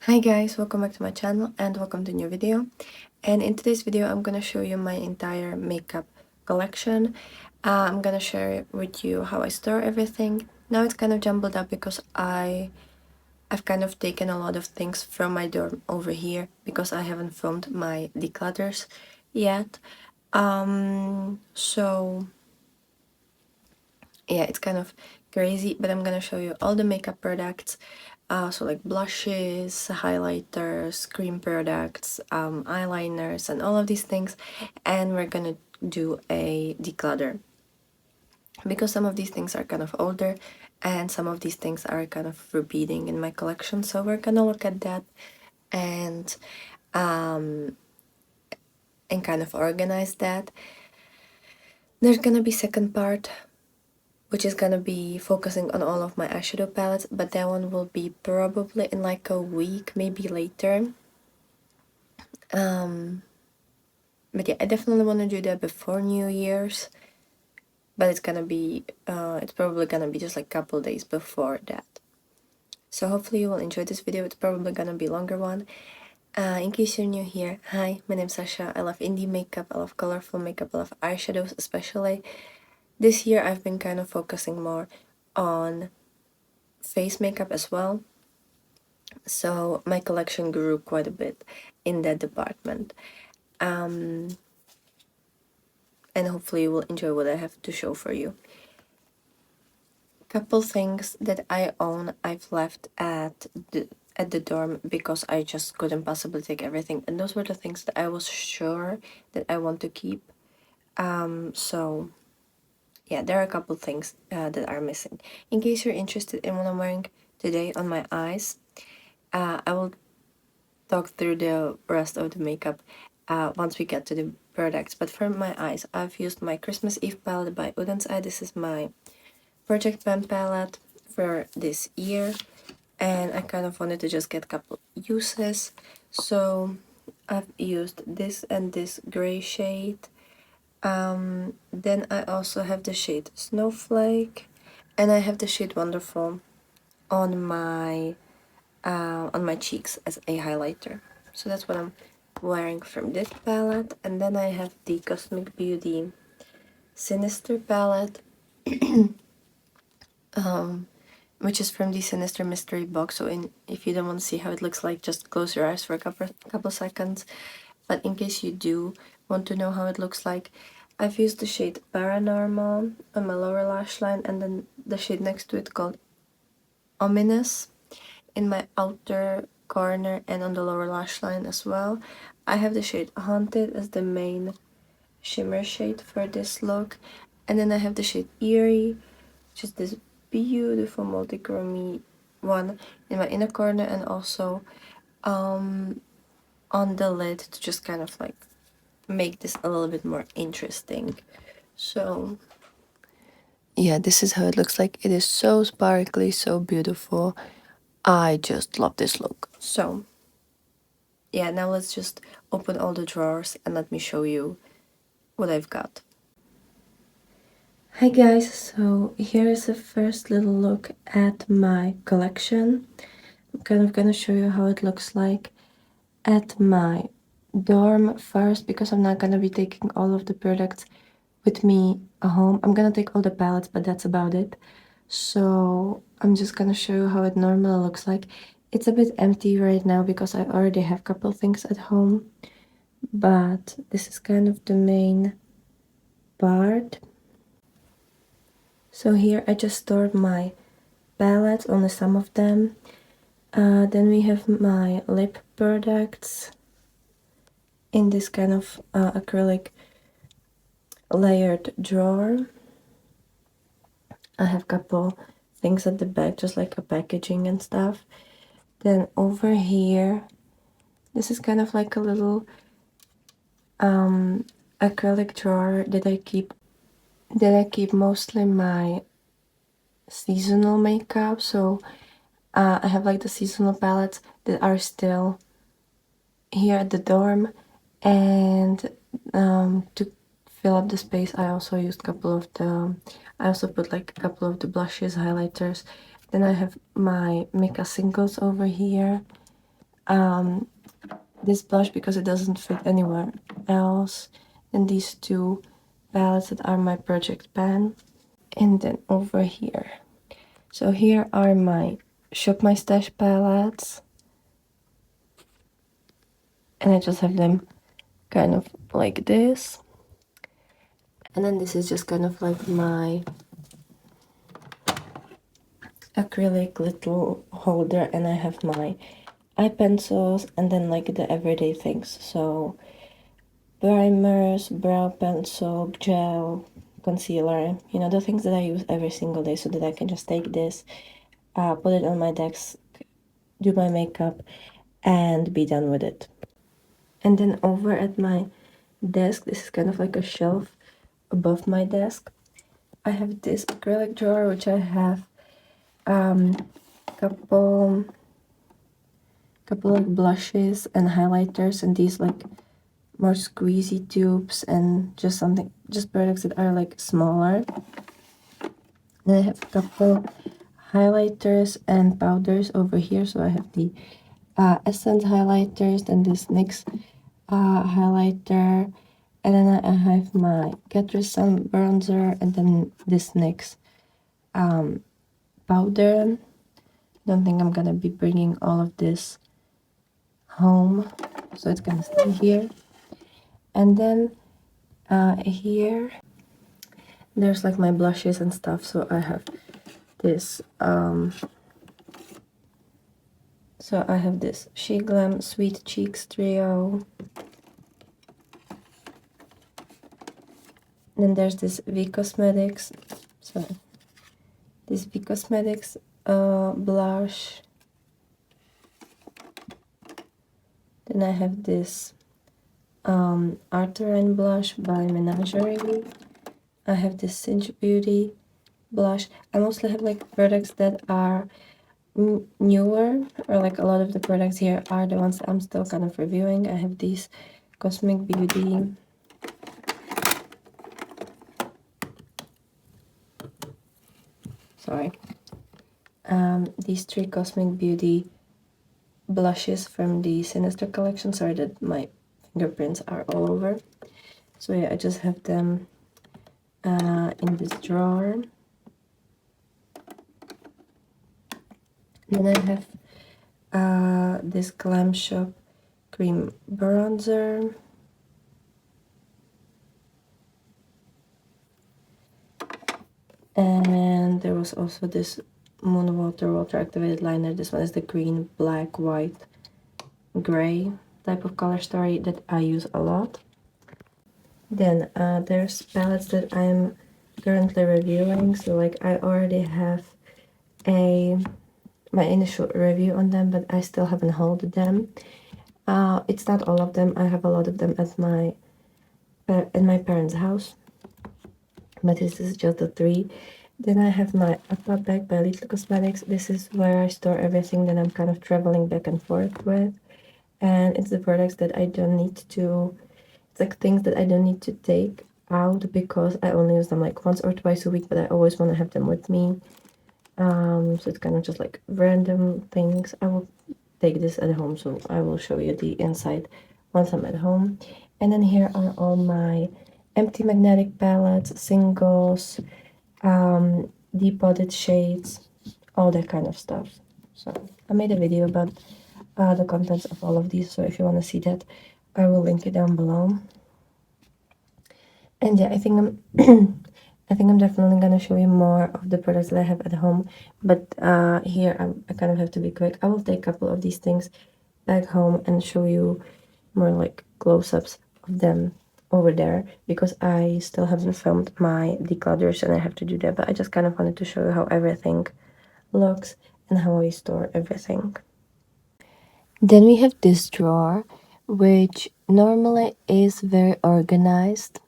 Hi guys, welcome back to my channel and welcome to a new video. And in today's video I'm gonna show you my entire makeup collection. I'm gonna share with you how I store everything. Now it's kind of jumbled up because I've kind of taken a lot of things from my dorm over here because I haven't filmed my declutters yet. So yeah, it's kind of crazy, but I'm gonna show you all the makeup products. So like blushes, highlighters, cream products, eyeliners, and all of these things. And we're gonna do a declutter because some of these things are kind of older and some of these things are kind of repeating in my collection. So we're gonna look at that and um, and kind of organize that. There's gonna be second part which is gonna be focusing on all of my eyeshadow palettes, but that one will be probably in like a week, maybe later. But yeah, I definitely want to do that before New Year's, but it's probably gonna be just like a couple days before that. So hopefully you will enjoy this video. It's probably gonna be a longer one. In case you're new here, hi, my name's Sasha. I love indie makeup, I love colorful makeup, I love eyeshadows especially. This year I've been kind of focusing more on face makeup as well. So my collection grew quite a bit in that department. And hopefully you will enjoy what I have to show for you. Couple things that I own I've left at the dorm because I just couldn't possibly take everything, and those were the things that I was sure that I want to keep. So yeah, there are a couple things that are missing. In case you're interested in what I'm wearing today on my eyes, I will talk through the rest of the makeup once we get to the products. But for my eyes, I've used my Christmas Eve palette by Uden's Eye. This is my Project Pen palette for this year, and I kind of wanted to just get a couple uses. So I've used this and this gray shade. Then I also have the shade Snowflake, and I have the shade Wonderful on my cheeks as a highlighter. So that's what I'm wearing from this palette. And then I have the Cosmic Beauty Sinister palette, which is from the Sinister Mystery box. So if you don't want to see how it looks like, just close your eyes for a couple seconds. But in case you do want to know how it looks like, I've used the shade Paranormal on my lower lash line, and then the shade next to it called Ominous in my outer corner and on the lower lash line as well. I have the shade Haunted as the main shimmer shade for this look, and then I have the shade Eerie, which is this beautiful multi-chrome one in my inner corner, and also on the lid to just kind of like make this a little bit more interesting. So yeah, this is how it looks like. It is so sparkly, so beautiful. I just love this look. So yeah, now let's just open all the drawers and let me show you what I've got. Hi guys, so here is the first little look at my collection. I'm kind of gonna show you how it looks like at my dorm first, because I'm not gonna be taking all of the products with me home. I'm gonna take all the palettes, but that's about it. So I'm just gonna show you how it normally looks like. It's a bit empty right now because I already have a couple things at home, but this is kind of the main part. So here I just stored my palettes, only some of them. Then we have my lip products in this kind of acrylic layered drawer. I have a couple things at the back, just like a packaging and stuff. Then over here, this is kind of like a little acrylic drawer that I keep mostly my seasonal makeup. So I have like the seasonal palettes that are still here at the dorm, and to fill up the space I also used I also put like a couple of the blushes, highlighters. Then I have my makeup singles over here. this blush because it doesn't fit anywhere else, and these two palettes that are my project pan. And then over here, so here are my Shop My Stash palettes, and I just have them kind of like this. And then this is just kind of like my acrylic little holder, and I have my eye pencils and then like the everyday things, so primers, brow pencil, gel, concealer, you know, the things that I use every single day, so that I can just take this, put it on my desk, do my makeup, and be done with it. And then over at my desk, this is kind of like a shelf above my desk, I have this acrylic drawer, which I have couple like blushes and highlighters, and these like more squeezy tubes, and just products that are like smaller. Then I have a couple highlighters and powders over here, so I have the Essence highlighters, then this NYX highlighter, and then I have my Catrice Sun bronzer, and then this NYX powder. Don't think I'm gonna be bringing all of this home, so it's gonna stay here. And then here there's like my blushes and stuff, so I have this SHEGLAM Sweet Cheeks trio. Then there's this V Cosmetics blush. Then I have this Arthurine blush by Menagerie. I have this Cinch Beauty blush. I mostly have like products that are newer, or like a lot of the products here are the ones that I'm still kind of reviewing. I have these Cosmic Beauty, these 3 Cosmic Beauty blushes from the Sinister collection. Sorry that my fingerprints are all over. So yeah, I just have them in this drawer. Then I have this Glam Shop cream bronzer. And there was also this Moon Water Activated Liner. This one is the green, black, white, gray type of color story that I use a lot. Then there's palettes that I'm currently reviewing. So like I already have my initial review on them, but I still haven't hauled them. It's not all of them. I have a lot of them at in my parents' house, but this is just the 3. Then I have my Aqua bag by Little Cosmetics. This is where I store everything that I'm kind of traveling back and forth with, and it's the products that I don't need to, it's like things that I don't need to take out because I only use them like once or twice a week, but I always want to have them with me. So it's kind of just like random things. I will take this at home, so I will show you the inside once I'm at home. And then here are all my empty magnetic palettes, singles, deep potted shades, all that kind of stuff. So I made a video about the contents of all of these, so if you want to see that, I will link it down below. And yeah, I think I'm definitely gonna show you more of the products that I have at home, but here I kind of have to be quick. I will take a couple of these things back home and show you more like close-ups of them over there, because I still haven't filmed my declutters and I have to do that, but I just kind of wanted to show you how everything looks and how I store everything. Then we have this drawer, which normally is very organized,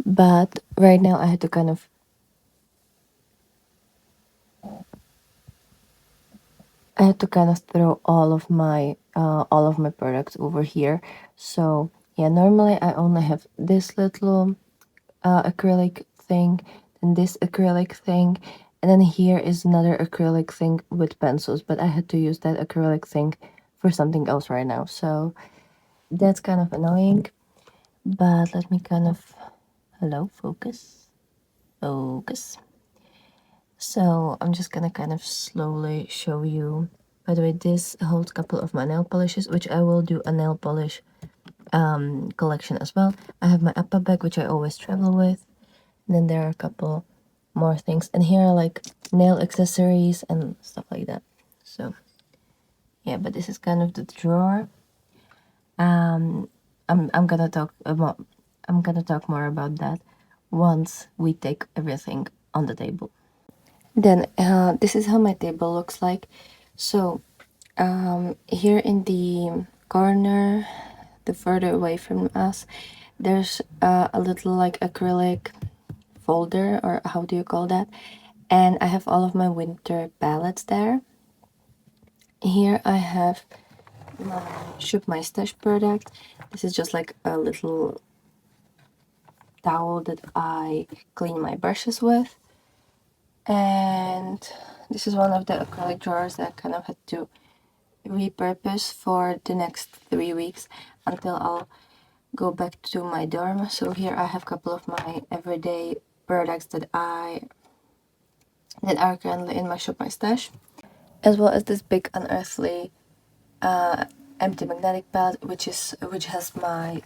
but right now I had to kind of throw all of my products over here. So yeah, normally I only have this little acrylic thing and this acrylic thing, And then here is another acrylic thing with pencils, but I had to use that acrylic thing for something else right now. So that's kind of annoying. But let me kind of, hello, focus, focus. So I'm just gonna kind of slowly show you. By the way, this holds a couple of my nail polishes, which I will do a nail polish collection as well. I have my upper bag, which I always travel with. And then there are a couple more things. And here are like nail accessories and stuff like that. So yeah, but this is kind of the drawer. I'm gonna talk about more about that once we take everything on the table. Then this is how my table looks like. So here in the corner, the further away from us, there's a little like acrylic folder, or how do you call that? And I have all of my winter palettes there. Here I have my my Stash product. This is just like a little towel that I clean my brushes with. And this is one of the acrylic drawers that I kind of had to repurpose for the next 3 weeks until I'll go back to my dorm. So here I have a couple of my everyday products that are currently in my My Stash, as well as this big unearthly empty magnetic palette, which has my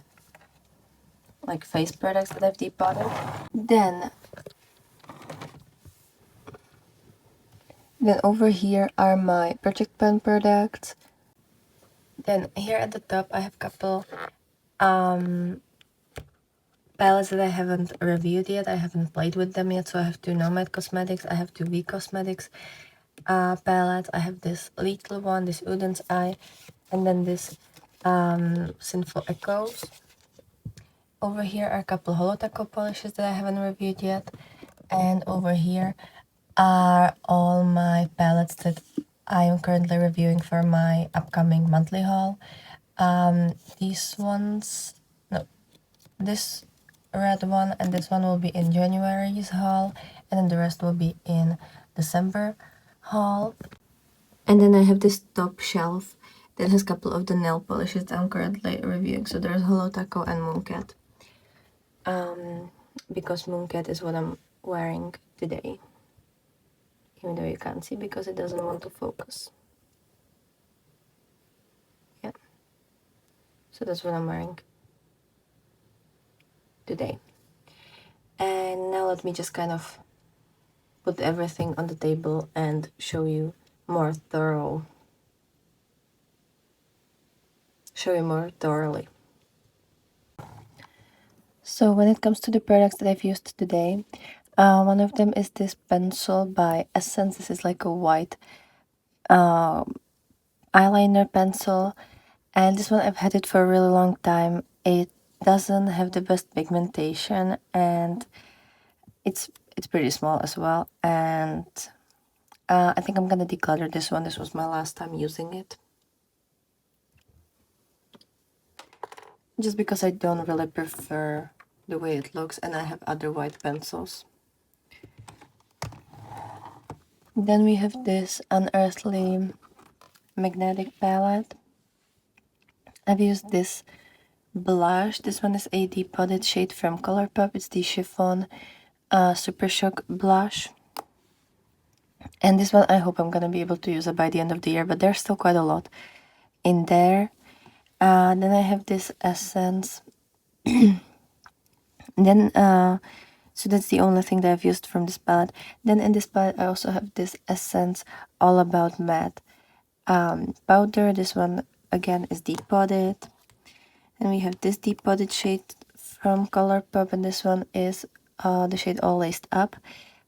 like face products that I've depotted. Then over here are my project pen products. Then here at the top I have a couple palettes that I haven't reviewed yet. I haven't played with them yet. So I have two Nomad Cosmetics, I have two V Cosmetics palettes. I have this little one, this Uden's Eye, and then this Sinful Echoes. Over here are a couple Holotaco polishes that I haven't reviewed yet. And over here are all my palettes that I am currently reviewing for my upcoming monthly haul. These ones, no, this red one and this one will be in January's haul, and then the rest will be in December haul. And then I have this top shelf that has a couple of the nail polishes that I'm currently reviewing. So there's Holotaco and Mooncat. Because Mooncat is what I'm wearing today. Even though you can't see because it doesn't want to focus. Yeah. So that's what I'm wearing today. And now let me just kind of put everything on the table and show you more thoroughly. So when it comes to the products that I've used today, one of them is this pencil by Essence. This is like a white eyeliner pencil, and this one I've had it for a really long time. It doesn't have the best pigmentation, and it's pretty small as well. And I think I'm gonna declutter this one. This was my last time using it, just because I don't really prefer the way it looks, and I have other white pencils. Then we have this unearthly magnetic palette. I've used this blush. This one is a depotted shade from Colourpop. It's the Chiffon Super Shock blush. And this one I hope I'm gonna be able to use it by the end of the year, but there's still quite a lot in there. Then I have this Essence. Then so that's the only thing that I've used from this palette. Then in this palette I also have this Essence All About Matte powder. This one again is depotted. And we have this depotted shade from Colourpop, and this one is the shade All Laced Up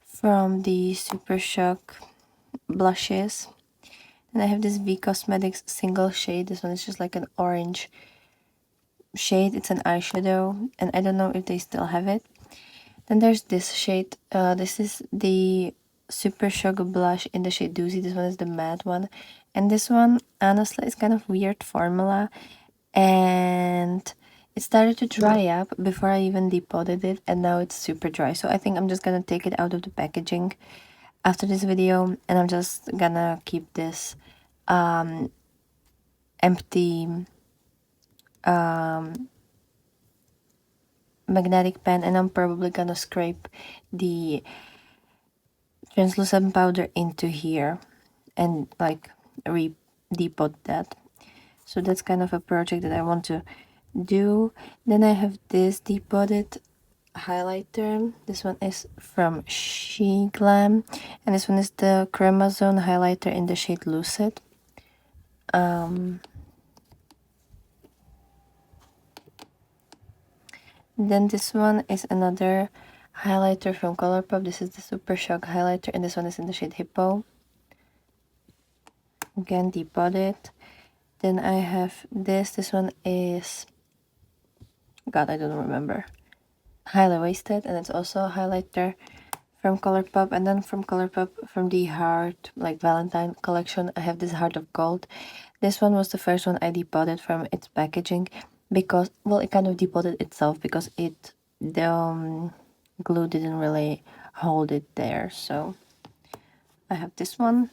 from the Super Shock blushes. And I have this V Cosmetics single shade. This one is just like an orange shade. It's an eyeshadow, and I don't know if they still have it. Then there's this shade. This is the Super Shock blush in the shade Doozy. This one is the matte one. And this one, honestly, is kind of weird formula. And it started to dry up before I even depotted it, and now it's super dry. So I think I'm just gonna take it out of the packaging after this video, and I'm just gonna keep this empty magnetic pen, and I'm probably gonna scrape the translucent powder into here and like depot that. So that's kind of a project that I want to do. Then I have this depotted highlighter. This one is from SHEGLAM, and this one is the Cremazone highlighter in the shade Lucid. Then this one is another highlighter from Colourpop. This is the Super Shock highlighter, and this one is in the shade Hippo. Again, depotted. Then I have this. This one is, God, I don't remember. Highly Wasted, and it's also a highlighter from Colourpop. And then from Colourpop, from the Heart, like Valentine collection, I have this Heart of Gold. This one was the first one I depotted from its packaging because, well, it kind of depotted itself because the glue didn't really hold it there. So I have this one.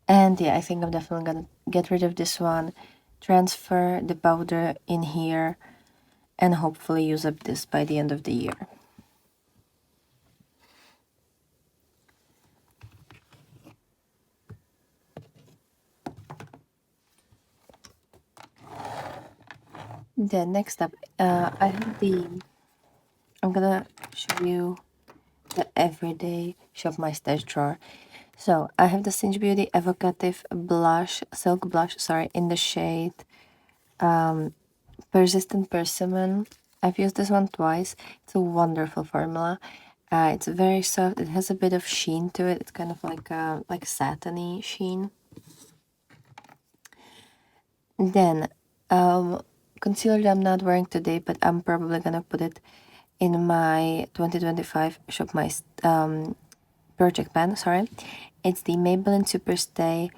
And yeah, I think I'm definitely gonna get rid of this one, transfer the powder in here, and hopefully use up this by the end of the year. Then next up, I have I'm gonna show you the everyday shop my stash drawer. So I have the Cinch Beauty Evocative Blush, Silk Blush, sorry, in the shade Persistent Persimmon. I've used this one twice. It's a wonderful formula. It's very soft. It has a bit of sheen to it. It's kind of like a satiny sheen. Then concealer that I'm not wearing today, but I'm probably gonna put it in my 2025 Shop My project pan. Sorry, it's the Maybelline Superstay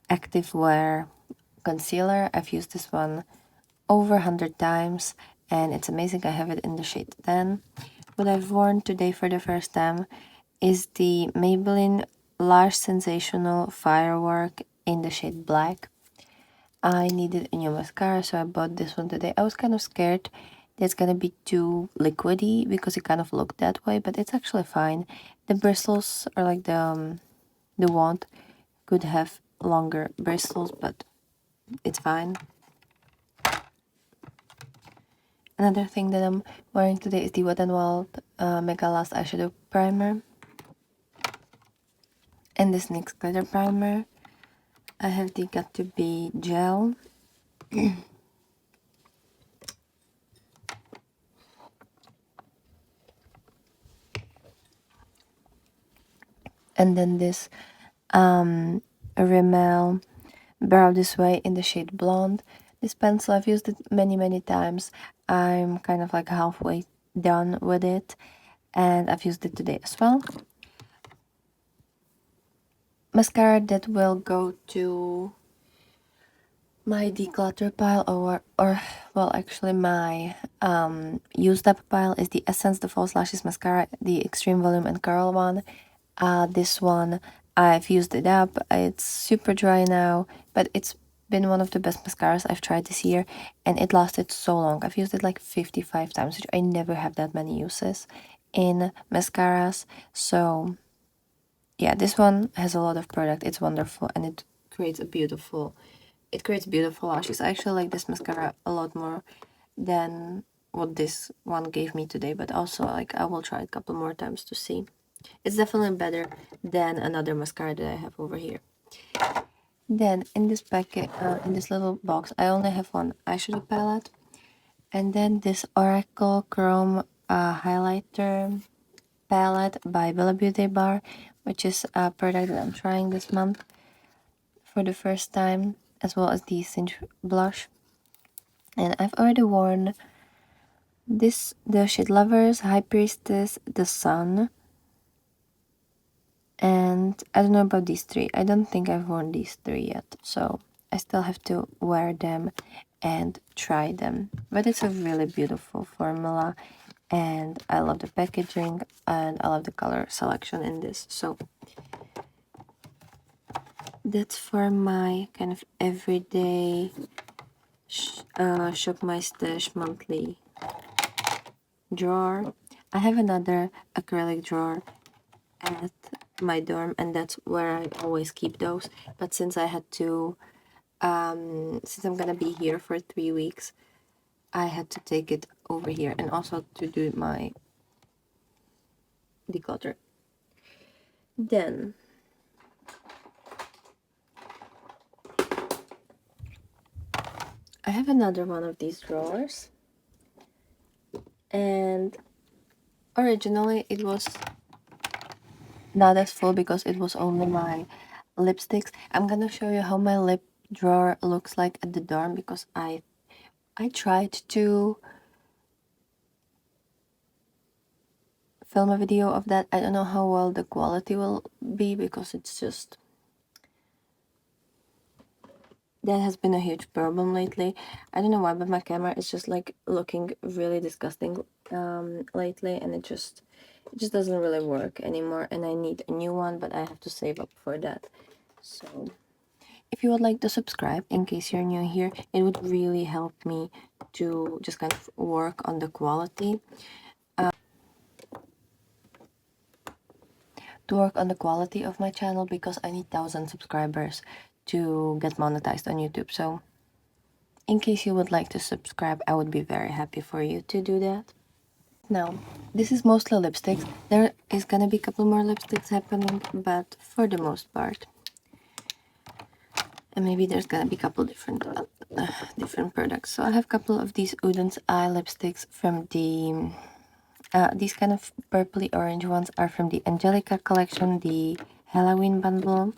Active Wear Concealer. I've used this one over 100 times, and it's amazing. I have it in the shade 10. What I've worn today for the first time is the Maybelline Lash Sensational Firework in the shade Black. I needed a new mascara, so I bought this one today. I was kind of scared that it's gonna be too liquidy because it kind of looked that way, but it's actually fine. The bristles are like the wand could have longer bristles, but it's fine. Another thing that I'm wearing today is the Wet n Wild Mega Last Eyeshadow Primer and this NYX Glitter Primer. I have the Got To Be Gel. And then this Rimmel Brow This Way in the shade Blonde. This pencil, I've used it many times. I'm kind of like halfway done with it, and I've used it today as well. Mascara that will go to my declutter pile, or well, actually my used up pile, is the Essence The False Lashes Mascara, the Extreme Volume and Curl one. This one, I've used it up. It's super dry now, but it's been one of the best mascaras I've tried this year, and it lasted so long. I've used it like 55 times, which I never have that many uses in mascaras. So yeah, this one has a lot of product. It's wonderful, and it creates beautiful lashes. I actually like this mascara a lot more than what this one gave me today, but also like I will try it a couple more times to see. It's definitely better than another mascara that I have over here. Then in this packet, in this little box, I only have one eyeshadow palette, and then this Oracle Chrome highlighter palette by Bella Beauty Bar, which is a product that I'm trying this month for the first time, as well as the Cinch blush. And I've already worn this, the shade Lovers, High Priestess, The Sun, and I don't know about these three. I don't think I've worn these three yet, so I still have to wear them and try them. But it's a really beautiful formula, and I love the packaging, and I love the color selection in this. So that's for my kind of everyday Shop My Stash monthly drawer. I have another acrylic drawer at my dorm, and that's where I always keep those. But since I had to, since I'm gonna be here for 3 weeks, I had to take it over here, and also to do my declutter. Then I have another one of these drawers, and originally it was not as full because it was only my lipsticks. I'm gonna show you how my lip drawer looks like at the dorm, because I tried to film a video of that. I don't know how well the quality will be, because it's just, that has been a huge problem lately. I don't know why, but my camera is just like looking really disgusting lately, and it just doesn't really work anymore, and I need a new one, but I have to save up for that. So if you would like to subscribe, in case you're new here, it would really help me to just kind of work on the quality. Of my channel, because I need 1,000 subscribers to get monetized on YouTube. So in case you would like to subscribe, I would be very happy for you to do that. Now, this is mostly lipsticks. There is gonna be a couple more lipsticks happening, but for the most part, and maybe there's gonna be a couple different products. So I have a couple of these Udens Eye lipsticks from the these kind of purpley orange ones are from the Angelica collection, the Halloween bundle.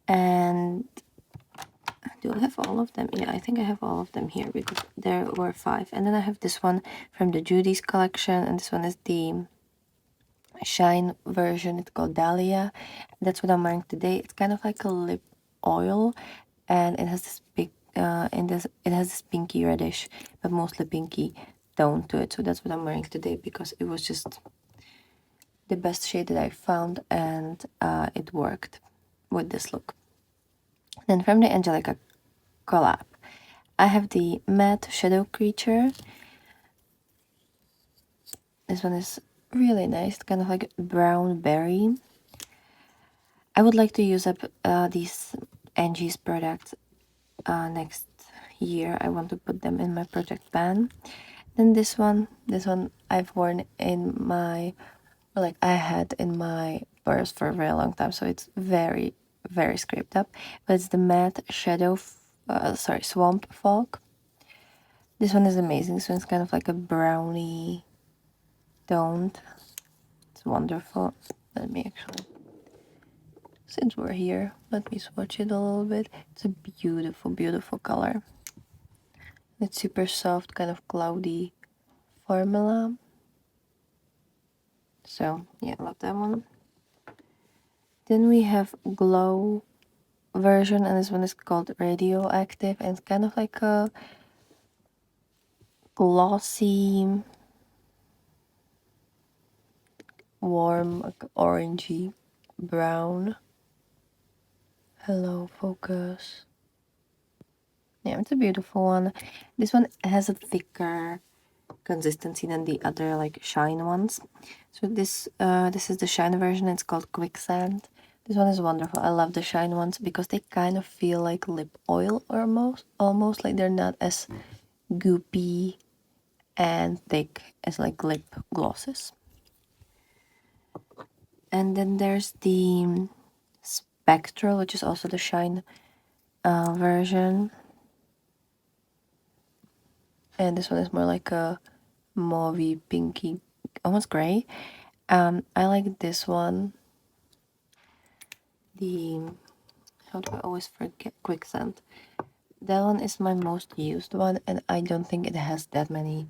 And do I have all of them? Yeah, I think I have all of them here, because there were 5. And then I have this one from the Judy's collection, and this one is the Shine version. It's called Dahlia. That's what I'm wearing today. It's kind of like a lip oil, and it has this big it has this pinky reddish, but mostly pinky tone to it. So that's what I'm wearing today, because it was just the best shade that I found, and it worked with this look. Then from the Angelica collab, I have the matte shadow creature. This one is really nice, kind of like brown berry. I would like to use up these Angie's products next year. I want to put them in my project pan. Then this one I've worn in my, like I had in my purse for a very long time, so it's very, very scraped up. But it's the matte shadow, swamp fog. This one is amazing. This one's kind of like a brownie toned. It's wonderful. Let me actually, since we're here, let me swatch it a little bit. It's a beautiful, beautiful color. It's super soft, kind of cloudy formula. So yeah, I love that one. Then we have Glow version, and this one is called Radioactive, and it's kind of like a glossy, warm, like orangey brown. Hello, focus. Yeah, it's a beautiful one. This one has a thicker consistency than the other like shine ones. So this is the shine version. It's called Quicksand. This one is wonderful. I love the shine ones because they kind of feel like lip oil, almost like they're not as goopy and thick as like lip glosses. And then there's the Spectral, which is also the shine version. And this one is more like a mauvey, pinky, almost gray. I like this one. How do I always forget? Quicksand. That one is my most used one, and I don't think it has that much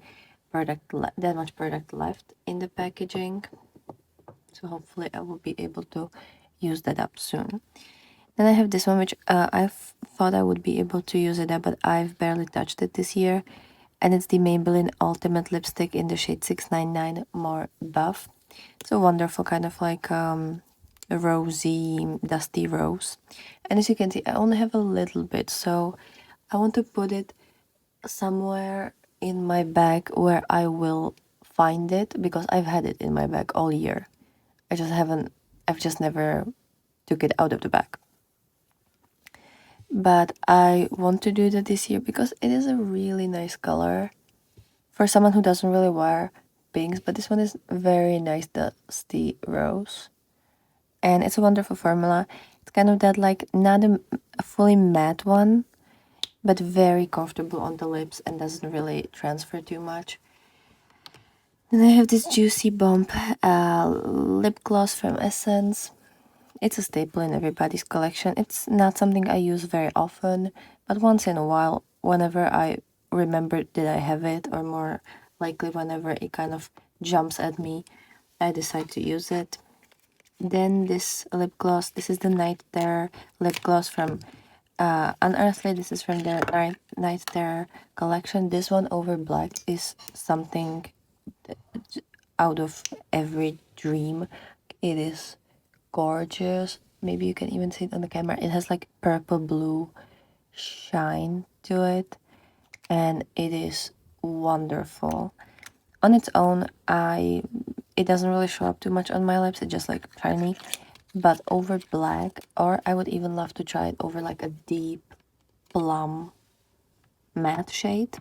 product left in the packaging. So hopefully I will be able to use that up soon. Then I have this one, which I thought I would be able to use it up, but I've barely touched it this year. and it's the Maybelline Ultimate Lipstick in the shade 699 More Buff. It's a wonderful kind of like rosy, dusty rose. And as you can see, I only have a little bit, so I want to put it somewhere in my bag where I will find it, because I've had it in my bag all year. I've just never took it out of the bag. But I want to do that this year because it is a really nice color for someone who doesn't really wear pinks, but this one is very nice, dusty rose. And it's a wonderful formula. It's kind of that, like, not a fully matte one, but very comfortable on the lips and doesn't really transfer too much. Then I have this Juicy Bump lip gloss from Essence. It's a staple in everybody's collection. It's not something I use very often, but once in a while, whenever I remember that I have it, or more likely whenever it kind of jumps at me, I decide to use it. Then this lip gloss, this is the Night Terror lip gloss from Unearthly. This is from their Night Terror collection. This one over black is something out of every dream. It is gorgeous. Maybe you can even see it on the camera. It has like purple blue shine to it, and it is wonderful. On its own, it doesn't really show up too much on my lips. It's just like shiny. But over black, or I would even love to try it over like a deep plum matte shade.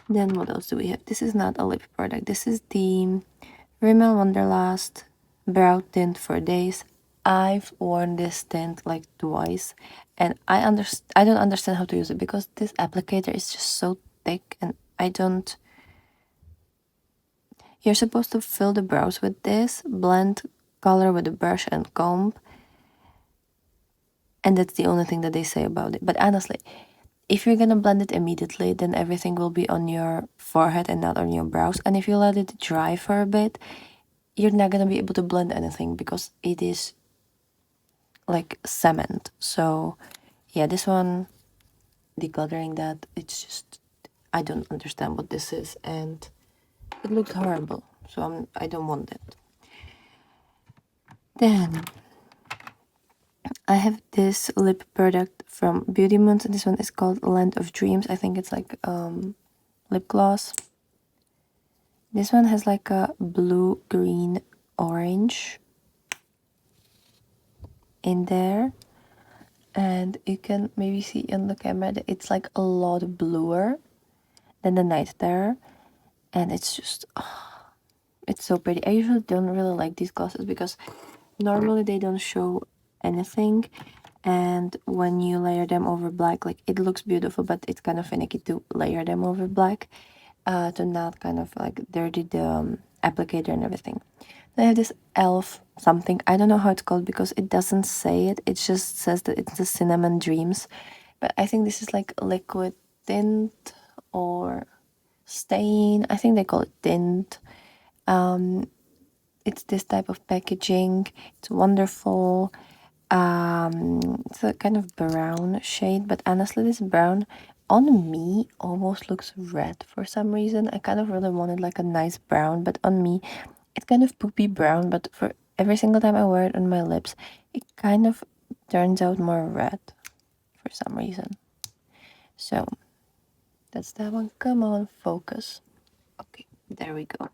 Then what else do we have? This is not a lip product. This is the Rimmel Wonderlust Brow Tint for Days. I've worn this tint like twice, and I don't understand how to use it, because this applicator is just so thick, and I don't... You're supposed to fill the brows with this, blend color with a brush and comb, and that's the only thing that they say about it. But honestly, if you're gonna blend it immediately, then everything will be on your forehead and not on your brows. And if you let it dry for a bit, you're not gonna be able to blend anything, because it is like cement. So yeah, this one, decluttering that, it's just, I don't understand what this is, and it looks horrible, so I don't want it. Then I have this lip product from Beauty Moons, and this one is called Land of Dreams. I think it's like lip gloss. This one has like a blue, green, orange in there, and you can maybe see on the camera that it's like a lot bluer than the Night Terror, and it's just, it's so pretty. I usually don't really like these glosses because normally they don't show anything, and when you layer them over black, like, it looks beautiful, but it's kind of finicky to layer them over black to not kind of like dirty the applicator and everything. Then I have this elf something, I don't know how it's called because it doesn't say it, it just says that it's the Cinnamon Dreams, but I think this is like liquid tint or stain. I think they call it tint. It's this type of packaging. It's wonderful. It's a kind of brown shade, but honestly, this brown on me almost looks red for some reason. I kind of really wanted like a nice brown, but on me, it's kind of poopy brown. But for every single time I wear it on my lips, it kind of turns out more red for some reason. So that's that one. Come on, focus. Okay, there we go.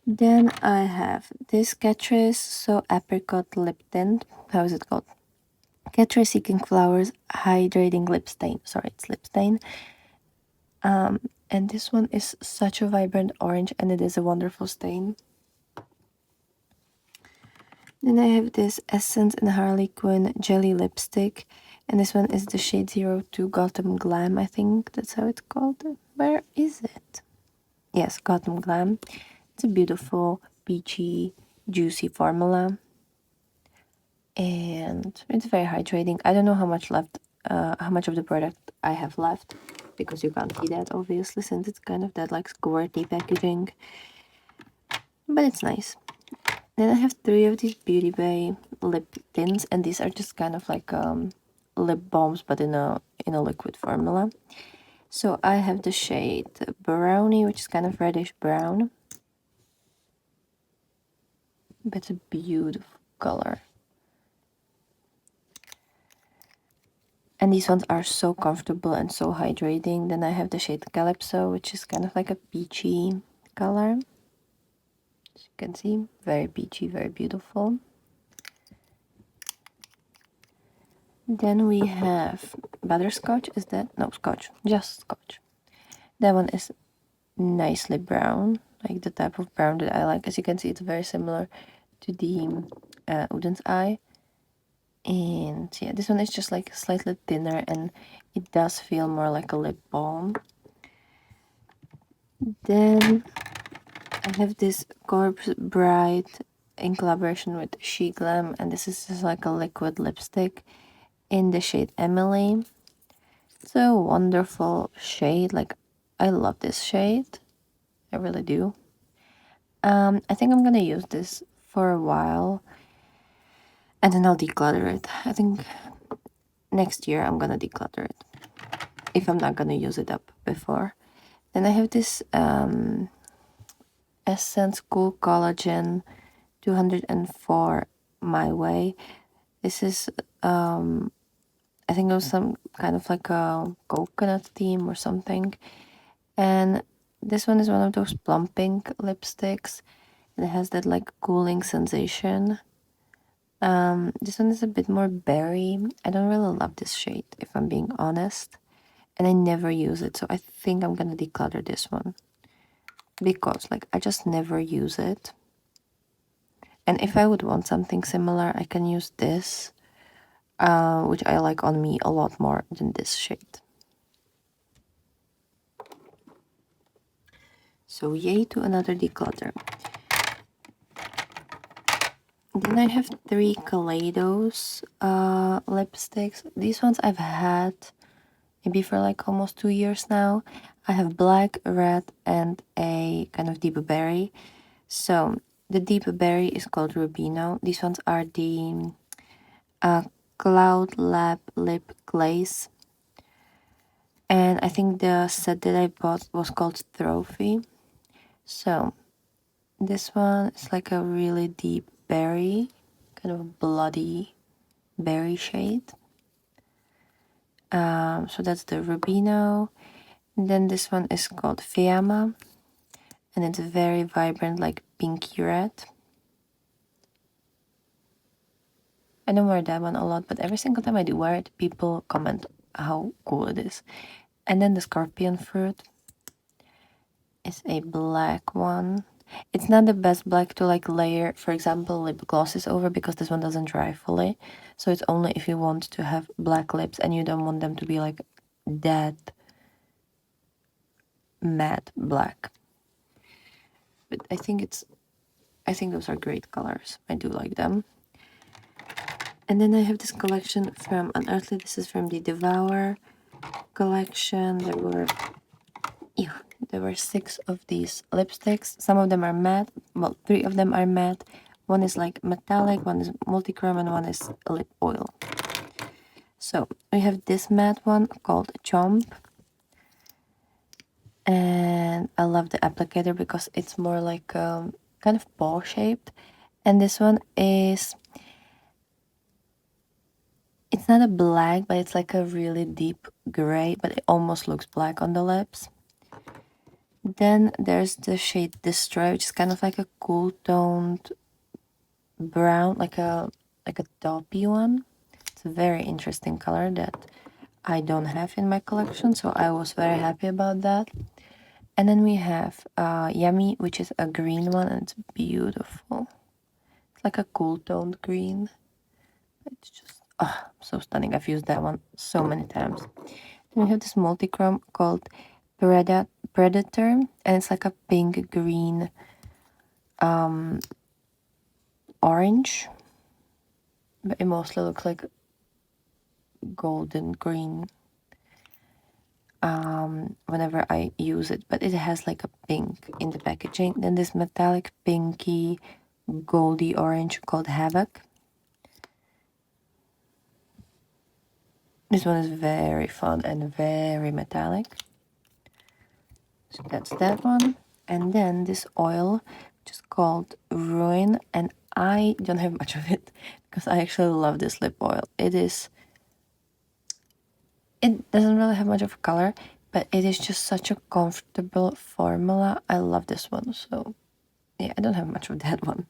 Then I have this Catrice So Apricot Lip Tint. How is it called? Catrice Seeking Flowers Hydrating Lip Stain. Sorry, it's lip stain. And this one is such a vibrant orange, and it is a wonderful stain. Then I have this Essence and Harley Quinn Jelly Lipstick, and this one is the shade 02 Gotham Glam. I think that's how it's called. Where is it? Yes, Gotham Glam. It's a beautiful, peachy, juicy formula, and it's very hydrating. I don't know how much left, how much of the product I have left, because you can't see that obviously since it's kind of that like squirty packaging, but it's nice. Then I have 3 of these Beauty Bay lip tints, and these are just kind of like lip balms, but in a liquid formula. So I have the shade Brownie, which is kind of reddish brown. But it's a beautiful color. And these ones are so comfortable and so hydrating. Then I have the shade Calypso, which is kind of like a peachy color. As you can see, very peachy, very beautiful. Then we have Butterscotch. Is that? No, Scotch. Just Scotch. That one is nicely brown, like the type of brown that I like. As you can see, it's very similar to the Uden's Eye. And yeah, this one is just like slightly thinner and it does feel more like a lip balm. Then I have this Corpse Bright in collaboration with SHEGLAM, and this is just like a liquid lipstick in the shade Emily. It's a wonderful shade. Like, I love this shade. I really do. I think I'm gonna use this for a while and then I'll declutter it. I think next year I'm gonna declutter it if I'm not gonna use it up before. Then I have this Essence Cool Collagen 204 My Way. This is I think it was some kind of like a coconut theme or something. And this one is one of those plumping lipsticks. And it has that like cooling sensation. This one is a bit more berry. I don't really love this shade, if I'm being honest. And I never use it, so I think I'm gonna declutter this one. Because, like, I just never use it. And if I would want something similar, I can use this, which I like on me a lot more than this shade. So yay to another declutter. Then I have 3 Kaleidos lipsticks. These ones I've had maybe for like almost 2 years now. I have black, red, and a kind of deep berry. So the deep berry is called Rubino. These ones are the Cloud Lab Lip Glaze. And I think the set that I bought was called Trophy. So this one is like a really deep berry, kind of bloody berry shade. So that's the Rubino. And then this one is called Fiamma. And it's very vibrant, like pinky red. I don't wear that one a lot, but every single time I do wear it, people comment how cool it is. And then the Scorpion Fruit is a black one. It's not the best black to like layer, for example, lip glosses over because this one doesn't dry fully. So it's only if you want to have black lips and you don't want them to be like that matte black. But I think those are great colors. I do like them. And then I have this collection from Unearthly. This is from the Devour collection. There were 6 of these lipsticks. Some of them are matte. Well, 3 of them are matte. One is like metallic, one is multichrome, and one is lip oil. So we have this matte one called Chomp. And I love the applicator because it's more like kind of paw shaped. And this one is, it's not a black, but it's like a really deep gray, but it almost looks black on the lips. Then there's the shade Destroy, which is kind of like a cool toned brown, like a taupey one. It's a very interesting color that I don't have in my collection, so I was very happy about that. And then we have Yummy, which is a green one, and it's beautiful. It's like a cool toned green. It's just so stunning. I've used that one so many times. Then we have this multichrome called Predator, and it's like a pink, green, orange, but it mostly looks like golden green whenever I use it, but it has like a pink in the packaging. Then this metallic pinky goldy orange called Havoc. This one is very fun and very metallic. So that's that one. And then this oil, which is called Ruin, and I don't have much of it because I actually love this lip oil. It doesn't really have much of a color, but it is just such a comfortable formula. I love this one. So yeah, I don't have much of that one.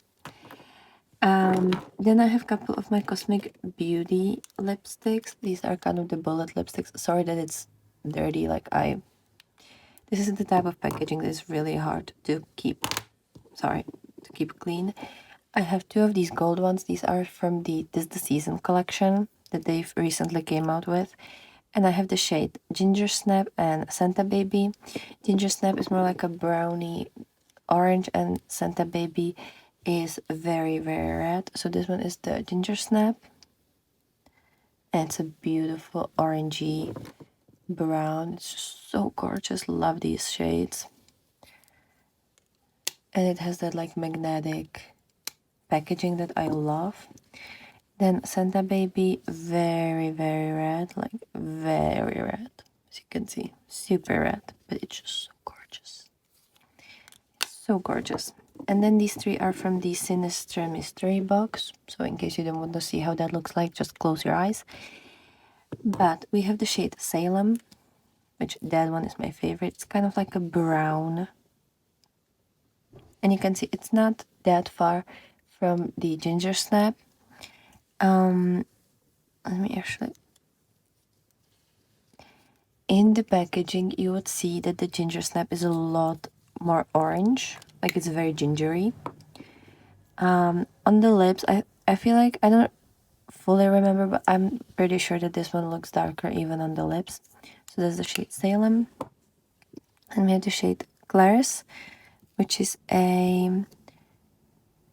Then I have a couple of my Cosmic Beauty lipsticks. These are kind of the bullet lipsticks. Sorry that it's dirty. This is the type of packaging that is really hard to keep. Sorry, to keep clean. I have two of these gold ones. These are from the This the Season collection that they've recently came out with. And I have the shade Ginger Snap and Santa Baby. Ginger Snap is more like a brownie orange, and Santa Baby is very, very red. So this one is the Ginger Snap. And it's a beautiful orangey brown. It's just so gorgeous. Love these shades. And it has that like magnetic packaging that I love. Then Santa Baby, very, very red, like very red. As you can see, super red, but it's just so gorgeous. So gorgeous. And then these three are from the Sinister Mystery box. So in case you don't want to see how that looks like, just close your eyes. But we have the shade Salem, which that one is my favorite. It's kind of like a brown. And you can see it's not that far from the Ginger Snap. Let me actually... In the packaging, you would see that the Ginger Snap is a lot more orange. Like it's very gingery. On the lips, I feel like, I don't fully remember, but I'm pretty sure that this one looks darker even on the lips. So there's the shade Salem. And we have the shade Claris, which is a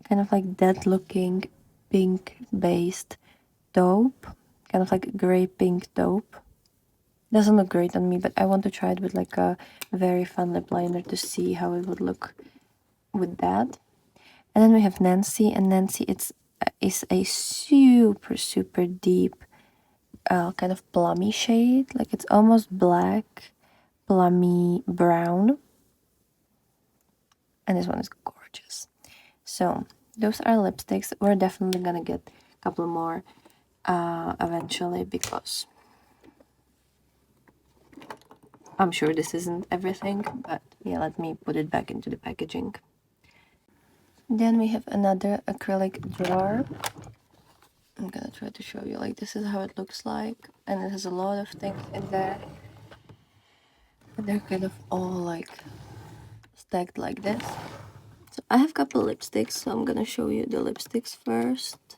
kind of like dead looking pink based taupe. Kind of like gray pink taupe. Doesn't look great on me, but I want to try it with like a very fun lip liner to see how it would look with that. And then we have Nancy, and Nancy is a super, super deep kind of plummy shade. Like it's almost black, plummy brown. And this one is gorgeous. So those are lipsticks. We're definitely gonna get a couple more eventually, because I'm sure this isn't everything, but yeah, let me put it back into the packaging. Then we have another acrylic drawer. I'm gonna try to show you, like, this is how it looks like, and it has a lot of things in there. And they're kind of all like stacked like this. So I have a couple lipsticks, so I'm gonna show you the lipsticks first.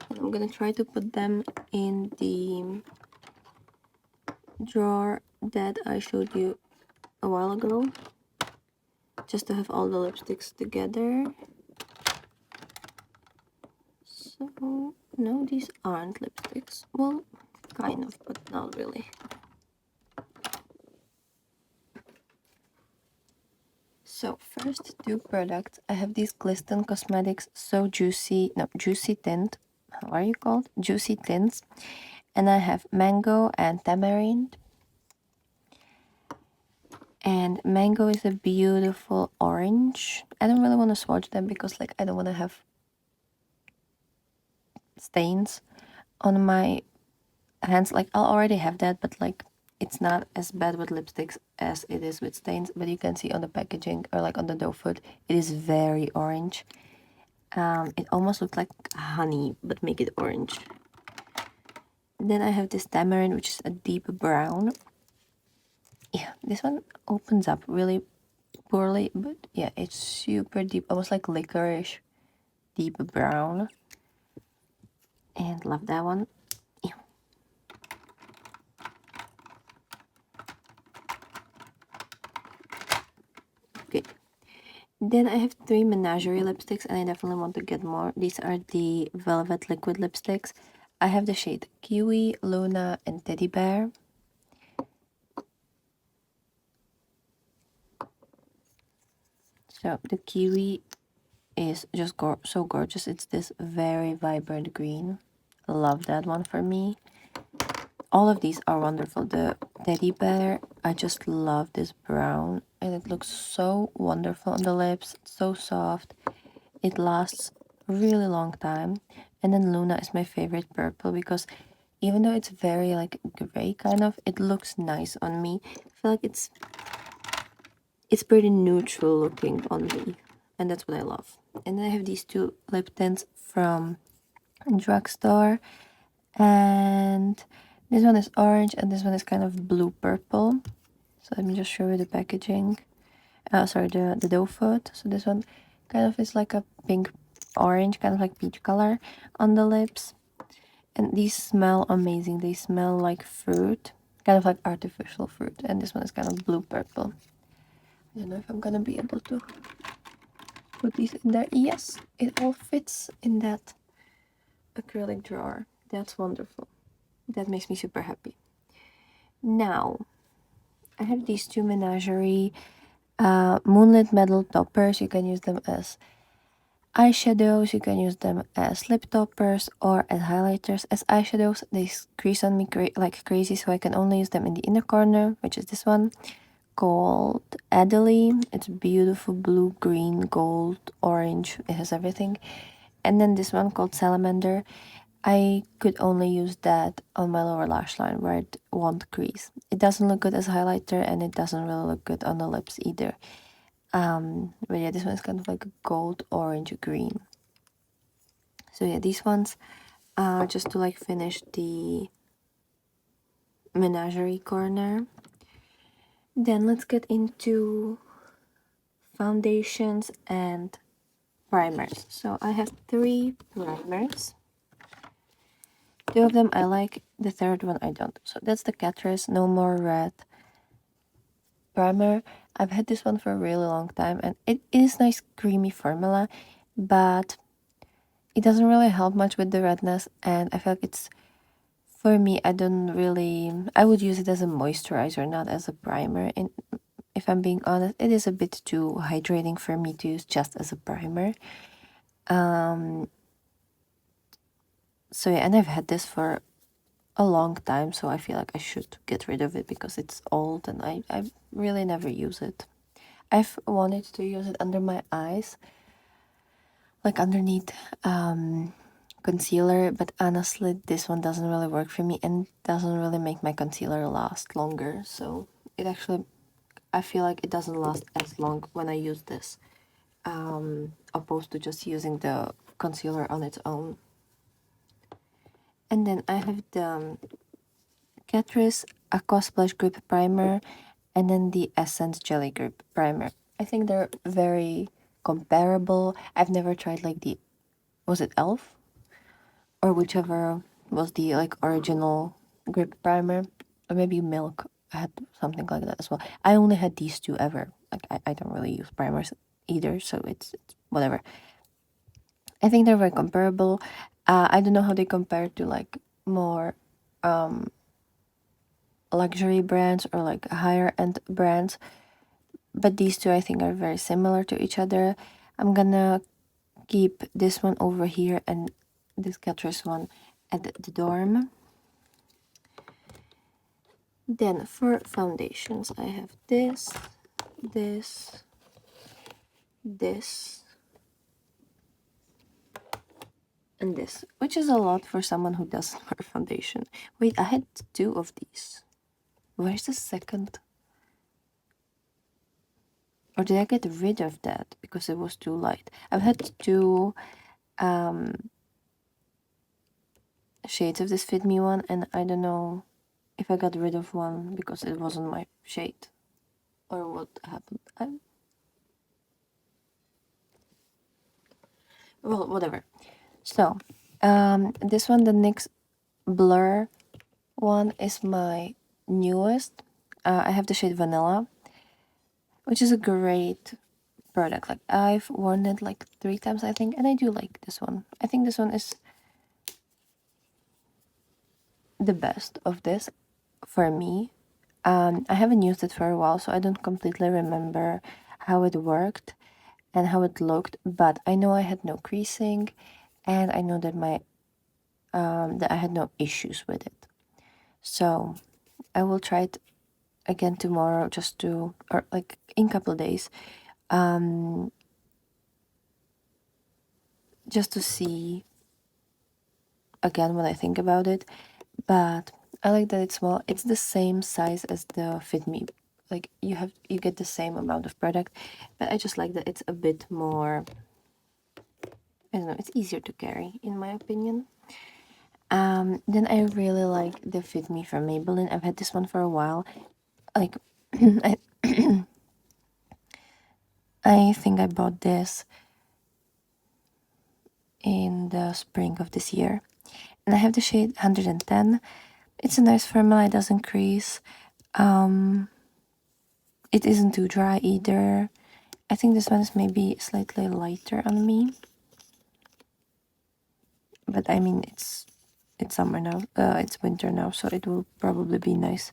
And I'm gonna try to put them in the drawer that I showed you a while ago, just to have all the lipsticks together. So no, these aren't lipsticks. Well, kind of, but not really. So first two products, I have these Glisten Cosmetics Juicy Tint. How are you called? Juicy Tints. And I have Mango and Tamarind. And Mango is a beautiful orange. I don't really want to swatch them because like I don't want to have stains on my hands. Like I'll already have that, but like it's not as bad with lipsticks as it is with stains. But you can see on the packaging, or like on the doe foot, it is very orange. It almost looks like honey, but make it orange. Then I have this Tamarind, which is a deep brown. Yeah, this one opens up really poorly, but yeah, it's super deep, almost like licorice deep brown. And love that one. Yeah. Okay. Then I have three Menagerie lipsticks, and I definitely want to get more. These are the Velvet Liquid lipsticks. I have the shade Kiwi, Luna, and Teddy Bear. So the Kiwi is just so gorgeous. It's this very vibrant green. Love that one for me. all of these are wonderful. The teddy bear, I just love this brown, and it looks so wonderful on the lips, so soft. It lasts a really long time. And then Luna is my favorite purple because even though it's very like gray kind of, it looks nice on me. I feel like it's pretty neutral looking on me, and that's what I love. And then I have these two lip tints from drugstore, and this one is orange and this one is kind of blue purple. So let me just show you the packaging. Sorry, the dough foot. So this one kind of is like a pink orange, kind of like peach color on the lips. And these smell amazing. They smell like fruit, kind of like artificial fruit. And this one is kind of blue purple. I don't know if I'm gonna be able to put these in there. Yes, it all fits in that acrylic drawer. That's wonderful. That makes me super happy. Now, I have these two Menagerie Moonlit Metal toppers. You can use them as eyeshadows, you can use them as lip toppers or as highlighters. As eyeshadows, they crease on me like crazy, so I can only use them in the inner corner, which is this one called Adelie. It's beautiful blue, green, gold, orange. It has everything. And then this one called Salamander. I could only use that on my lower lash line where it won't crease. It doesn't look good as a highlighter, and it doesn't really look good on the lips either. But yeah, this one is kind of like a gold, orange, green. So yeah, these ones are just to like finish the Menagerie corner. Then let's get into foundations and primers. So I have 3 primers. 2 of them I like, the third one I don't. So that's the Catrice No More Red primer. I've had this one for a really long time, and it is nice creamy formula, but it doesn't really help much with the redness, and I feel like it's, for me, I would use it as a moisturizer, not as a primer. And if I'm being honest, it is a bit too hydrating for me to use just as a primer. So yeah, and I've had this for a long time, so I feel like I should get rid of it because it's old and I really never use it. I've wanted to use it under my eyes, like underneath concealer, but honestly this one doesn't really work for me and doesn't really make my concealer last longer. So it actually, I feel like it doesn't last as long when I use this, opposed to just using the concealer on its own. And then I have the Catrice Aqua Splash Grip Primer and then the Essence Jelly Grip Primer. I think they're very comparable. I've never tried like the, was it Elf? Or whichever was the like original grip primer. Or maybe Milk had something like that as well. I only had these 2 ever. Like I don't really use primers either, so it's whatever. I think they're very comparable. I don't know how they compare to like more luxury brands or like higher end brands, but these 2 I think are very similar to each other. I'm gonna keep this one over here and this Catrice one at the dorm. Then for foundations, I have this, this, and this, which is a lot for someone who doesn't wear foundation. Wait, I had 2 of these. Where's the second? Or did I get rid of that because it was too light? I've had 2 shades of this Fit Me one, and I don't know if I got rid of one because it wasn't my shade or what happened. Well, whatever. So this one, the NYX Blur one, is my newest. I have the shade Vanilla, which is a great product. Like I've worn it like 3 times I think, and I do like this one. I think this one is the best of this for me. I haven't used it for a while, so I don't completely remember how it worked and how it looked, but I know I had no creasing, and I know that my that I had no issues with it. So I will try it again tomorrow, just to, or like in a couple of days, just to see again what I think about it. But I like that it's small. It's the same size as the Fit Me. Like you get the same amount of product, but I just like that it's a bit more, I don't know, it's easier to carry in my opinion. Then I really like the Fit Me from Maybelline. I've had this one for a while. Like I I think I bought this in the spring of this year. And I have the shade 110. It's a nice formula, it doesn't crease. It isn't too dry either. I think this one is maybe slightly lighter on me. But I mean, it's summer now, it's winter now, so it will probably be nice.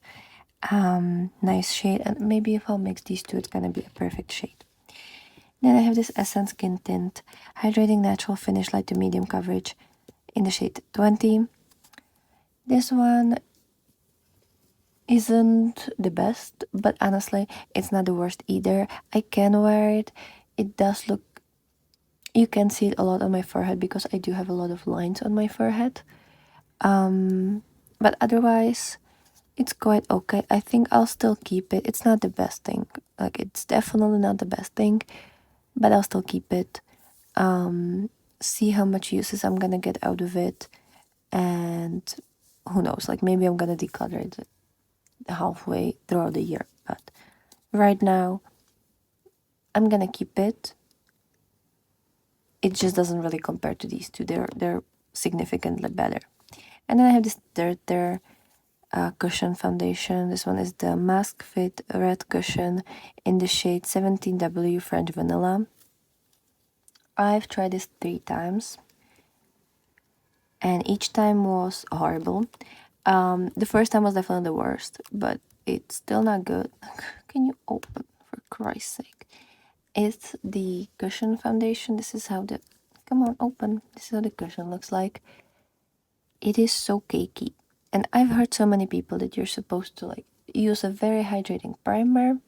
Nice shade, and maybe if I'll mix these two, it's gonna be a perfect shade. Then I have this Essence Skin Tint Hydrating Natural Finish Light to Medium Coverage in the shade 20. This one isn't the best, but honestly, it's not the worst either. I can wear it. It does look, you can see it a lot on my forehead because I do have a lot of lines on my forehead. But otherwise, it's quite okay. I think I'll still keep it. It's not the best thing. Like, it's definitely not the best thing, but I'll still keep it. See how much uses I'm gonna get out of it, and who knows, like maybe I'm gonna declutter it halfway throughout the year, but right now I'm gonna keep it. It just doesn't really compare to these two. They're significantly better. And then I have this Declutter cushion foundation. This one is the Mask Fit Red Cushion in the shade 17W French Vanilla. I've tried this 3 times, and each time was horrible. The first time was definitely the worst, but it's still not good. Can you open, for Christ's sake? It's the cushion foundation. This is how the, come on, open. This is how the cushion looks like. It is so cakey. And I've heard so many people that you're supposed to like use a very hydrating primer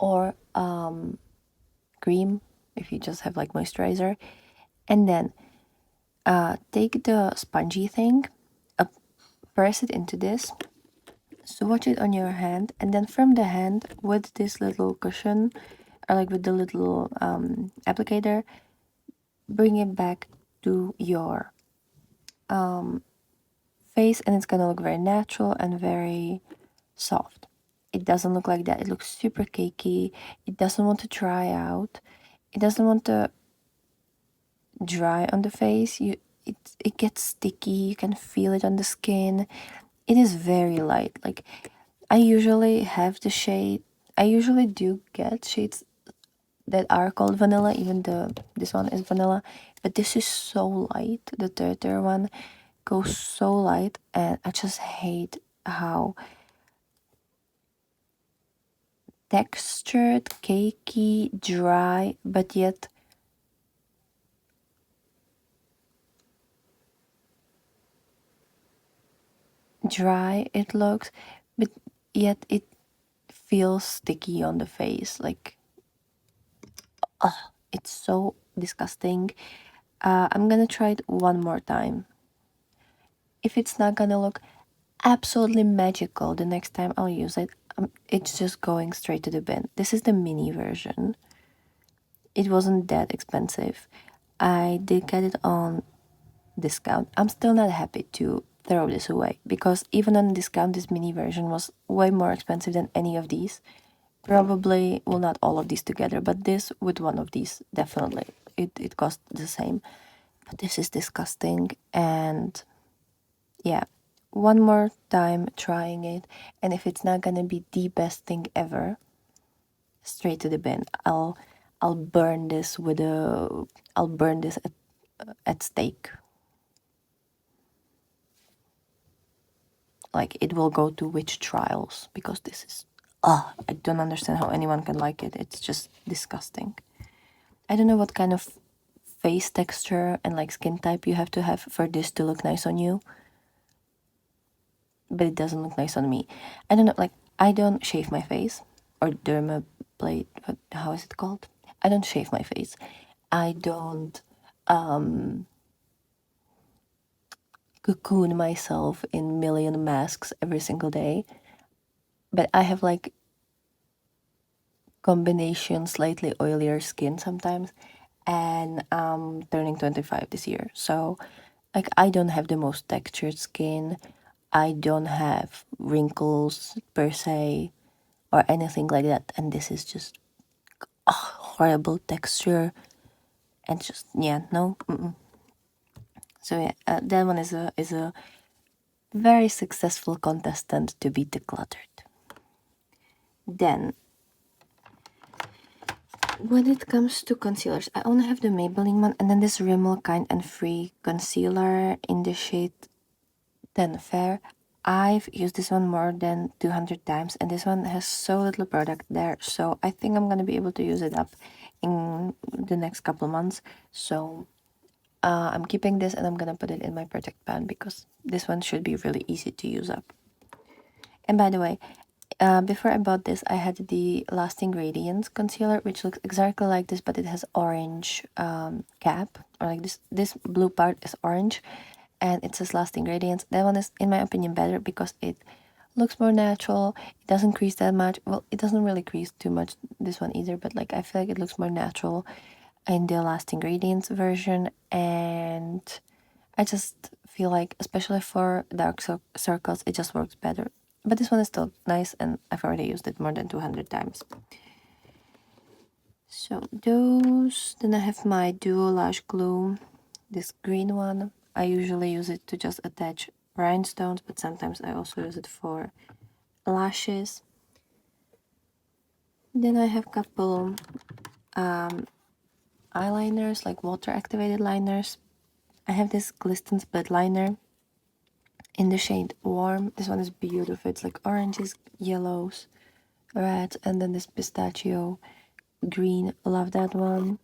or cream if you just have like moisturizer, and then take the spongy thing, press it into this, swatch it on your hand, and then from the hand with this little cushion, or like with the little applicator, bring it back to your face, and it's gonna look very natural and very soft. It doesn't look like that. It looks super cakey. It doesn't want to dry out. It doesn't want to dry on the face. It gets sticky. You can feel it on the skin. It is very light. Like, I usually have the shade. I usually do get shades that are called vanilla, even though this one is vanilla, but this is so light. The third one goes so light, and I just hate how textured, cakey, dry, but yet dry it looks, but yet it feels sticky on the face. Like, it's so disgusting. I'm gonna try it one more time. If it's not gonna look absolutely magical the next time I'll use it, it's just going straight to the bin. This is the mini version. It wasn't that expensive. I did get it on discount. I'm still not happy to throw this away because even on discount, this mini version was way more expensive than any of these. Probably, well, not all of these together, but this with one of these, definitely. It cost the same. But this is disgusting, and yeah, one more time trying it, and if it's not gonna be the best thing ever, straight to the bin. I'll burn this with a, I'll burn this at stake. Like, it will go to witch trials because this is, I don't understand how anyone can like it. It's just disgusting. I don't know what kind of face texture and like skin type you have to have for this to look nice on you. but it doesn't look nice on me. I don't know, like, I don't shave my face, or dermablade, how is it called? I don't shave my face. I don't cocoon myself in million masks every single day. But I have like combination slightly oilier skin sometimes, and I'm turning 25 this year. So like I don't have the most textured skin. I don't have wrinkles per se or anything like that, and this is just a horrible texture and just yeah, no. So yeah, that one is a very successful contestant to be decluttered. Then, when it comes to concealers, I only have the Maybelline one, and then this Rimmel Kind and Free concealer in the shade 10 Fair. I've used this one more than 200 times, and this one has so little product there, so I think I'm gonna be able to use it up in the next couple months. So I'm keeping this, and I'm gonna put it in my Protect Pan because this one should be really easy to use up. And by the way, before I bought this, I had the Lasting Radiance concealer, which looks exactly like this, but it has orange cap, or like this blue part is orange, and it says Lasting Radiance. That one is, in my opinion, better because it looks more natural. It doesn't crease that much. Well, it doesn't really crease too much, this one either, but like I feel like it looks more natural in the Lasting Radiance version, and I just feel like, especially for dark circles, it just works better. But this one is still nice, and I've already used it more than 200 times. So those. Then I have my Duo Lash Glue, this green one. I usually use it to just attach rhinestones, but sometimes I also use it for lashes. Then I have a couple eyeliners, like water activated liners. I have this Glisten Split liner in the shade Warm. This one is beautiful. It's like oranges, yellows, red, and then this pistachio green. Love that one.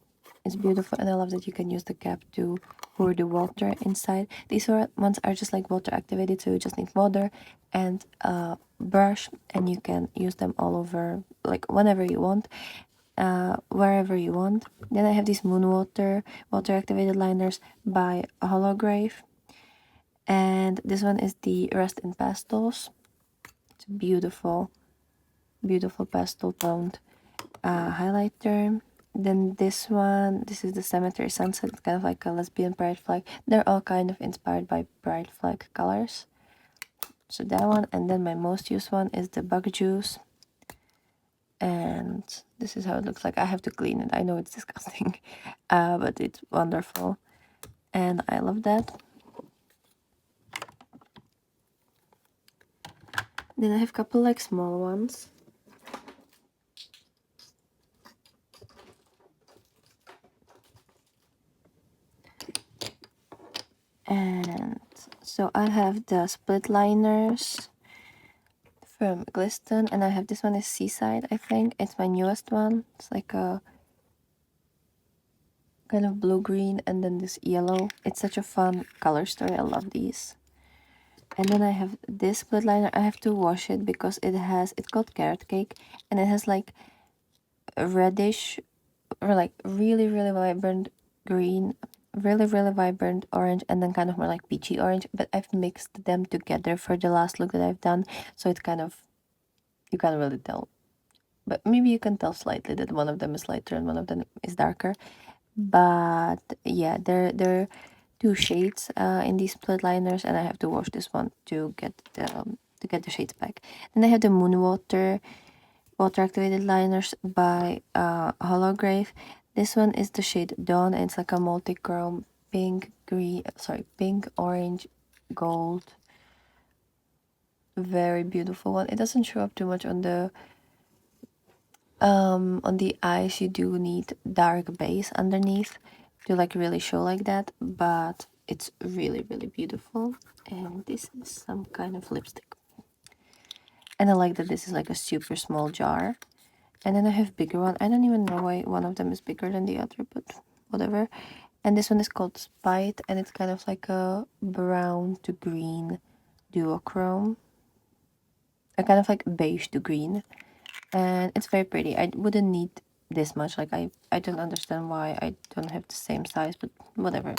It's beautiful, and I love that you can use the cap to pour the water inside. These ones are just like water activated, so you just need water and a brush, and you can use them all over, like whenever you want, wherever you want. Then I have these Moon Water water activated liners by Holograph, and this one is the Rest in Pastels. It's beautiful, beautiful pastel toned highlighter. Then this one, this is the Cemetery Sunset. It's kind of like a lesbian pride flag. They're all kind of inspired by pride flag colors. So that one, and then my most used one is the Bug Juice. And this is how it looks like. I have to clean it. I know it's disgusting, but it's wonderful. And I love that. Then I have a couple like small ones. And so I have the split liners from Glisten, and I have this one is Seaside, I think. It's my newest one. It's like a kind of blue-green and then this yellow. It's such a fun color story. I love these. And then I have this split liner. I have to wash it because it's called Carrot Cake, and it has like a reddish or like really, really vibrant green, really, really vibrant orange, and then kind of more like peachy orange. But I've mixed them together for the last look that I've done, so it's kind of, you can't really tell. But maybe you can tell slightly that one of them is lighter and one of them is darker. But yeah, they're two shades in these split liners, and I have to wash this one to get the shades back. Then I have the Moon Water water activated liners by Holograph. This one is the shade Dawn, and it's like a multi-chrome pink, pink, orange, gold. Very beautiful one. It doesn't show up too much on the eyes. You do need dark base underneath to like really show like that, but it's really, really beautiful. And this is some kind of lipstick, and I like that this is like a super small jar. And then I have bigger one. I don't even know why one of them is bigger than the other, but whatever. And this one is called Spite, and it's kind of like a brown to green duochrome. a kind of like beige to green, and it's very pretty. I wouldn't need this much. Like I don't understand why I don't have the same size, but whatever.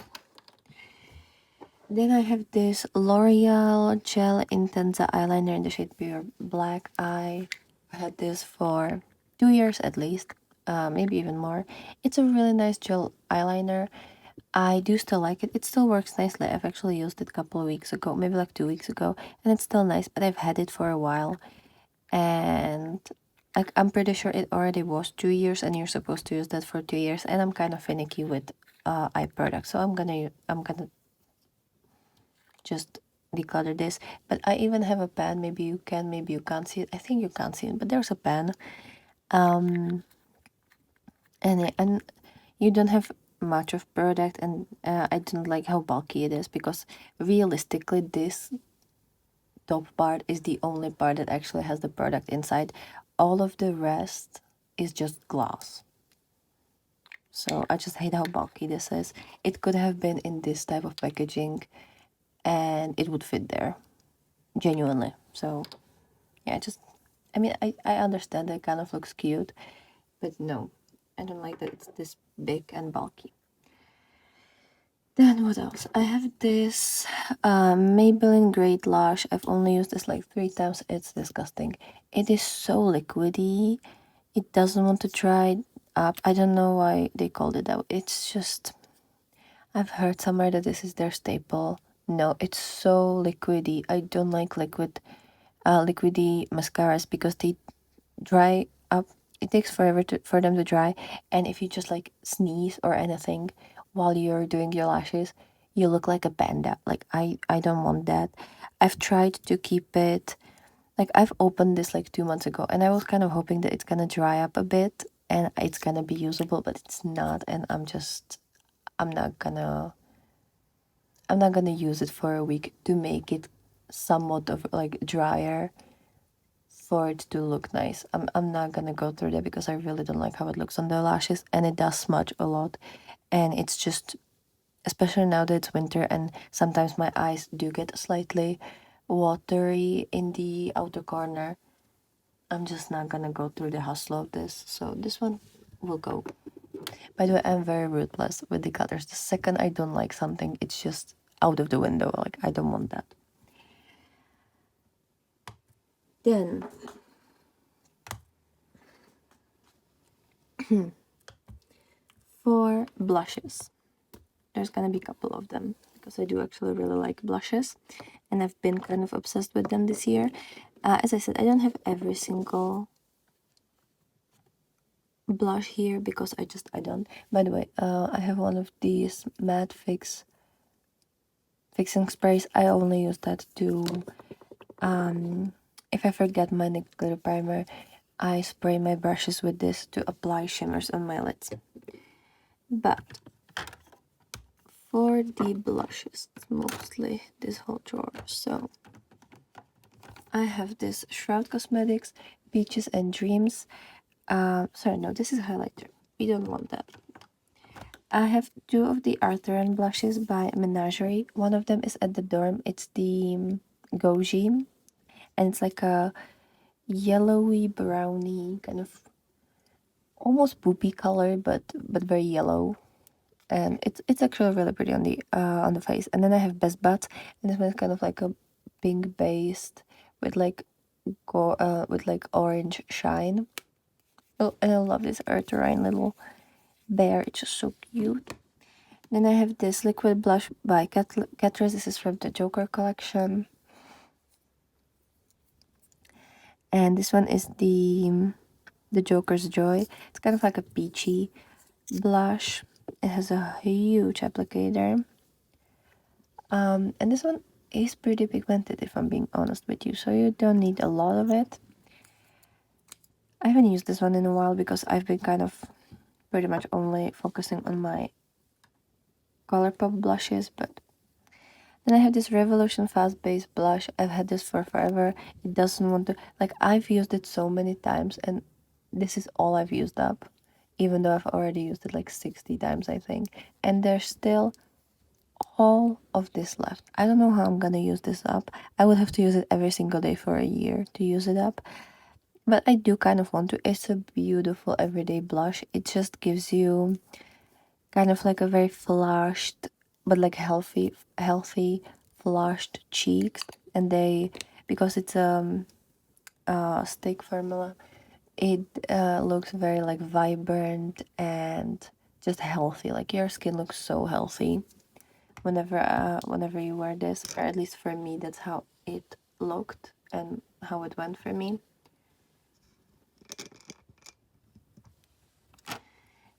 Then I have this L'Oreal Gel Intensa eyeliner in the shade Pure Black. I had this for 2 years at least, maybe even more. It's a really nice gel eyeliner. I do still like it. It still works nicely. I've actually used it a couple of weeks ago, maybe like 2 weeks ago, and it's still nice, but I've had it for a while. And like I'm pretty sure it already was 2 years, and you're supposed to use that for 2 years. And I'm kind of finicky with eye products, so I'm gonna just declutter this. But I even have a pen. Maybe you can, maybe you can't see it. I think you can't see it, but there's a pen. And you don't have much of product, and I don't like how bulky it is, because realistically this top part is the only part that actually has the product inside. All of the rest is just glass. So I just hate how bulky this is. It could have been in this type of packaging and it would fit there, genuinely. So yeah, I mean, I understand that it kind of looks cute, but no, I don't like that it's this big and bulky. Then what else? I have this Maybelline Great Lash. I've only used this like 3 times. It's disgusting. It is so liquidy. It doesn't want to dry up. I don't know why they called it out. It's just, I've heard somewhere that this is their staple. No, it's so liquidy. I don't like liquidy mascaras because they dry up. It takes forever for them to dry, and if you just like sneeze or anything while you're doing your lashes, you look like a panda. Like I don't want that. I've tried to keep it, like I've opened this like 2 months ago, and I was kind of hoping that it's gonna dry up a bit and it's gonna be usable, but it's not, and I'm not gonna use it for a week to make it somewhat of like drier for it to look nice. I'm not gonna go through that because I really don't like how it looks on the lashes, and it does smudge a lot. And it's just, especially now that it's winter and sometimes my eyes do get slightly watery in the outer corner, I'm just not gonna go through the hustle of this. So this one will go. By the way, I'm very ruthless with the cutters. The second I don't like something, it's just out of the window. Like I don't want that. Then for blushes, there's gonna be a couple of them because I do actually really like blushes, and I've been kind of obsessed with them this year. As I said, I don't have every single blush here because I don't. By the way, I have one of these matte fixing sprays. I only use that to if I forget my glitter primer, I spray my brushes with this to apply shimmers on my lids. But for the blushes, it's mostly this whole drawer. So I have this Shroud Cosmetics Peaches and Dreams. Sorry, no, this is highlighter. We don't want that. I have 2 of the Arthur blushes by Menagerie. One of them is at the dorm. It's the Goji, and it's like a yellowy brownie kind of almost poopy color, but very yellow, and it's actually really pretty on the face. And then I have Best Buds, and this one is kind of like a pink based with like orange shine. Oh, and I love this Arthurine little bear. It's just so cute. Then I have this liquid blush by Catrice. This is from the Joker collection. And this one is the Joker's Joy. It's kind of like a peachy blush. It has a huge applicator. And this one is pretty pigmented, if I'm being honest with you, so you don't need a lot of it. I haven't used this one in a while because I've been kind of pretty much only focusing on my Colourpop blushes. But then I have this Revolution Fast Base blush. I've had this for forever. It doesn't want to, like, I've used it so many times, and this is all I've used up, even though I've already used it like 60 times, I think. And there's still all of this left. I don't know how I'm gonna use this up. I would have to use it every single day for a year to use it up. But I do kind of want to. It's a beautiful everyday blush. It just gives you kind of like a very flushed, but like healthy flushed cheeks. And they, because it's stick formula, it looks very like vibrant and just healthy. Like your skin looks so healthy whenever you wear this, or at least for me, that's how it looked and how it went for me.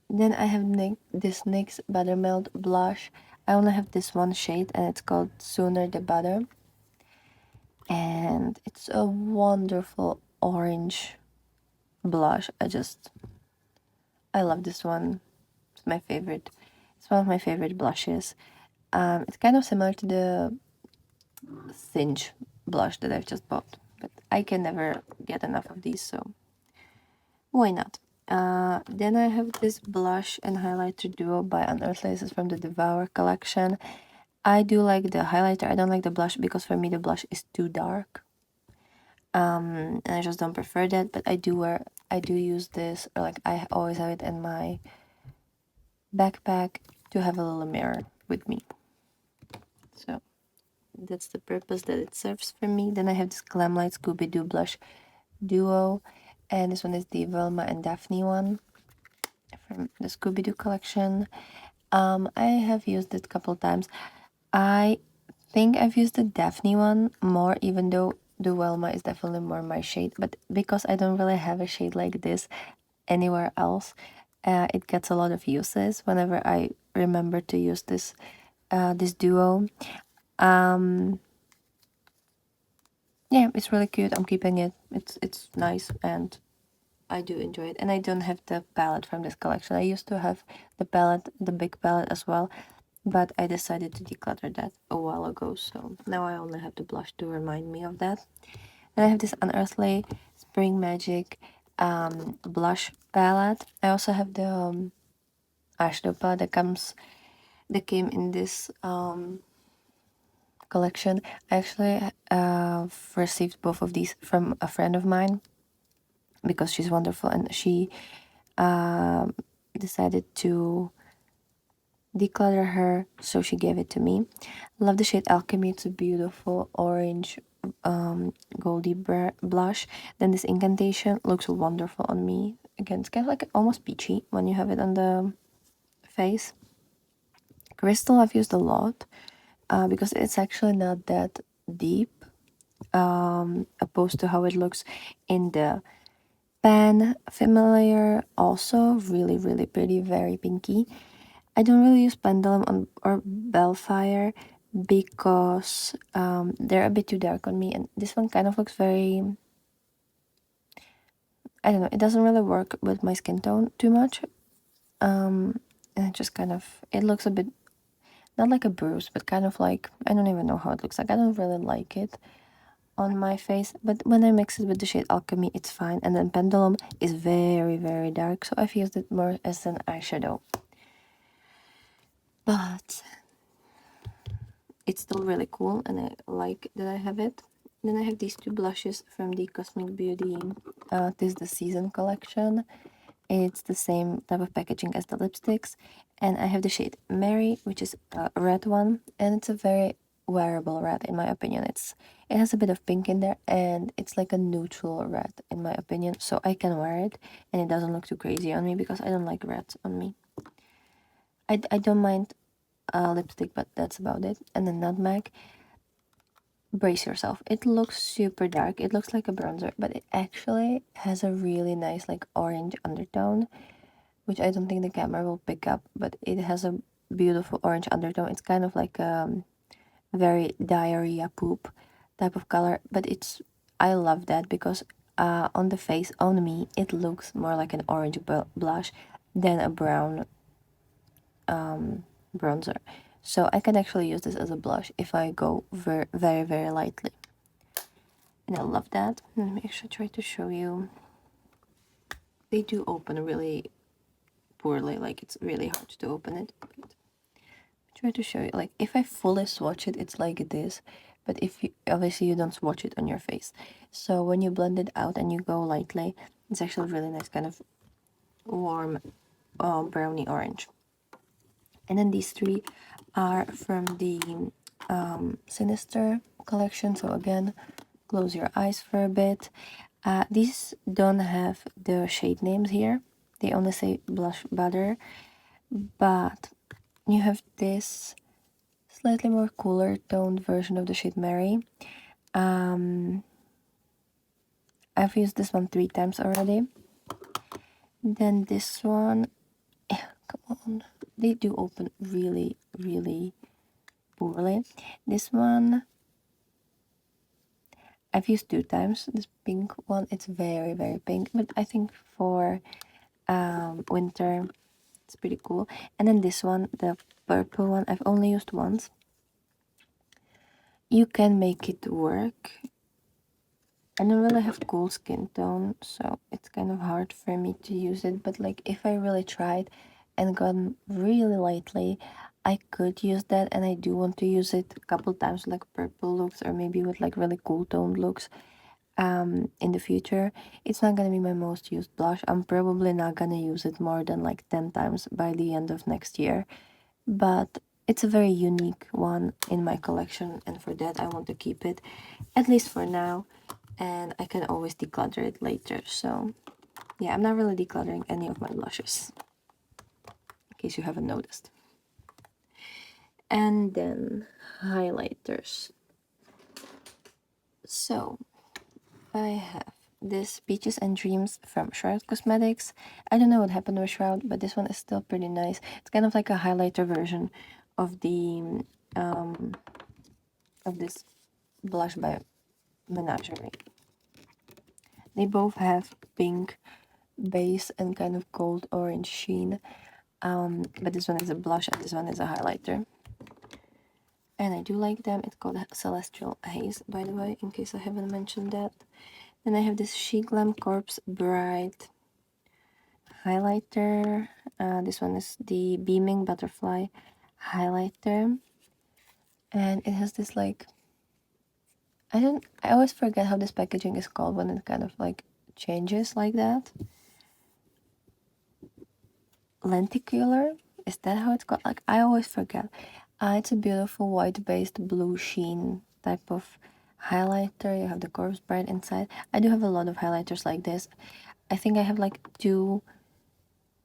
Then I have this NYX Buttermilk blush. I only have this one shade and it's called Sooner the Butter. And it's a wonderful orange blush. I love this one. It's my favorite. It's one of my favorite blushes. It's kind of similar to the Cinch blush that I've just bought. But I can never get enough of these, so why not? Then I have this blush and highlighter duo by Unearthly. This is from the Devour collection. I do like the highlighter. I don't like the blush because for me the blush is too dark. And I just don't prefer that. But I do use this, or like I always have it in my backpack to have a little mirror with me. So that's the purpose that it serves for me. Then I have this Glamlight Scooby Doo blush duo, and this one is the Velma and Daphne one from the Scooby Doo collection. I have used it a couple times. I think I've used the Daphne one more, even though the Velma is definitely more my shade. But because I don't really have a shade like this anywhere else, it gets a lot of uses whenever I remember to use this this duo. Yeah, it's really cute. I'm keeping it. It's nice and I do enjoy it. And I don't have the palette from this collection. I used to have the palette, the big palette as well, but I decided to declutter that a while ago. So now I only have the blush to remind me of that. And I have this Unearthly Spring Magic blush palette. I also have the eyeshadow palette that came in this collection. I actually received both of these from a friend of mine because she's wonderful and she decided to declutter her, so she gave it to me. Love the shade Alchemy. It's a beautiful orange goldy blush. Then this Incantation looks wonderful on me. Again, it's kind of like almost peachy when you have it on the face. Crystal I've used a lot because it's actually not that deep opposed to how it looks in the pan familiar. Also really pretty, very pinky. I don't really use Pendulum or Bellfire because they're a bit too dark on me, and this one kind of looks very, I don't know, it doesn't really work with my skin tone too much. And it just kind of, it looks a bit, not like a bruise, but kind of like, I don't even know how it looks like. I don't really like it on my face, but when I mix it with the shade Alchemy, it's fine. And then Pendulum is very dark, so I've used it more as an eyeshadow. But it's still really cool and I like that I have it. Then I have these two blushes from the Cosmic Beauty Tis the Season collection. It's the same type of packaging as the lipsticks. And I have the shade Mary, which is a red one. And it's a very wearable red in my opinion. It has a bit of pink in there and it's like a neutral red in my opinion. So I can wear it and it doesn't look too crazy on me because I don't like reds on me. I don't mind lipstick, but that's about it. And then Nutmeg, brace yourself. It looks super dark. It looks like a bronzer, but it actually has a really nice like orange undertone, which I don't think the camera will pick up, but it has a beautiful orange undertone. It's kind of like very diarrhea poop type of color, but I love that because on the face, on me, it looks more like an orange blush than a brown bronzer. So I can actually use this as a blush if I go very lightly. And I love that. Let me actually try to show you. They do open really poorly, like it's really hard to open it. But try to show you, like, if I fully swatch it, it's like this. But if you, obviously you don't swatch it on your face. So when you blend it out and you go lightly, it's actually really nice, kind of warm brownie orange. And then these three are from the Sinister collection. So again, close your eyes for a bit. These don't have the shade names here. They only say blush butter. But you have this slightly more cooler toned version of the shade Mary. I've used this one 3 times already. Then this one, come on, they do open really, really poorly. This one, I've used 2 times. This pink one, it's very, very pink, but I think for winter, it's pretty cool. And then this one, the purple one, I've only used once. You can make it work. I don't really have cool skin tone, so it's kind of hard for me to use it. But like, if I really tried and gone really lightly, I could use that, and I do want to use it a couple times, like purple looks, or maybe with like really cool toned looks. In the future, it's not gonna be my most used blush. I'm probably not gonna use it more than like 10 times by the end of next year, but it's a very unique one in my collection, and for that I want to keep it, at least for now, and I can always declutter it later. So yeah, I'm not really decluttering any of my blushes, in case you haven't noticed. And then highlighters. So I have this Peaches and Dreams from Shroud Cosmetics. I don't know what happened with Shroud, but this one is still pretty nice. It's kind of like a highlighter version of the of this blush by Menagerie. They both have pink base and kind of gold orange sheen, but this one is a blush and this one is a highlighter. And I do like them. It's called Celestial Haze, by the way, in case I haven't mentioned that. Then I have this SHEGLAM Corpse Bright highlighter. This one is the Beaming Butterfly highlighter. And it has this like, I always forget how this packaging is called when it kind of like changes like that. Lenticular? Is that how it's called? Like, I always forget. It's a beautiful white-based blue sheen type of highlighter. You have the Corpse Bright inside. I do have a lot of highlighters like this. I think I have like 2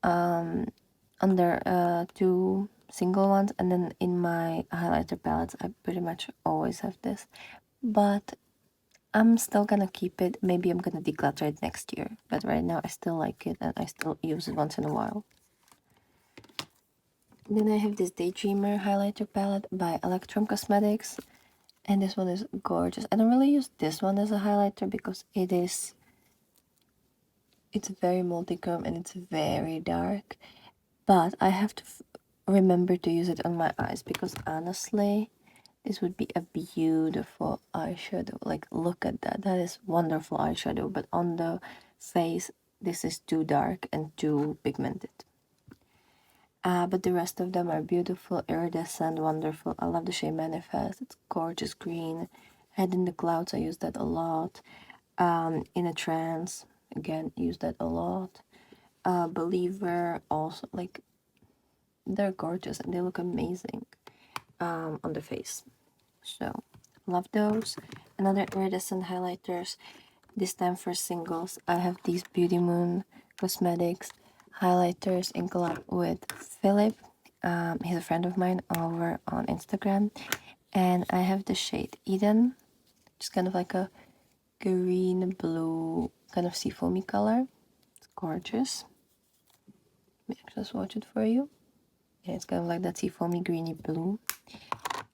2 single ones, and then in my highlighter palettes I pretty much always have this. But I'm still gonna keep it. Maybe I'm gonna declutter it next year, but right now I still like it and I still use it once in a while. Then I have this Daydreamer highlighter palette by Electrum Cosmetics, and this one is gorgeous. I don't really use this one as a highlighter because it's very multichrome and it's very dark, but I have to remember to use it on my eyes because honestly, this would be a beautiful eyeshadow. Like, look at that. That is wonderful eyeshadow, but on the face, this is too dark and too pigmented. But the rest of them are beautiful, iridescent, wonderful. I love the shade Manifest. It's gorgeous green. Head in the Clouds, I use that a lot. In a Trance, again, use that a lot. Believer, also, like, they're gorgeous and they look amazing on the face. So, love those. Another iridescent highlighters, this time for singles. I have these Beauty Moon Cosmetics highlighters in collab with Philip. He's a friend of mine over on Instagram. And I have the shade Eden, just kind of like a green blue kind of seafoamy color. It's gorgeous. Let me actually swatch it for you. Yeah, it's kind of like that seafoamy greeny blue.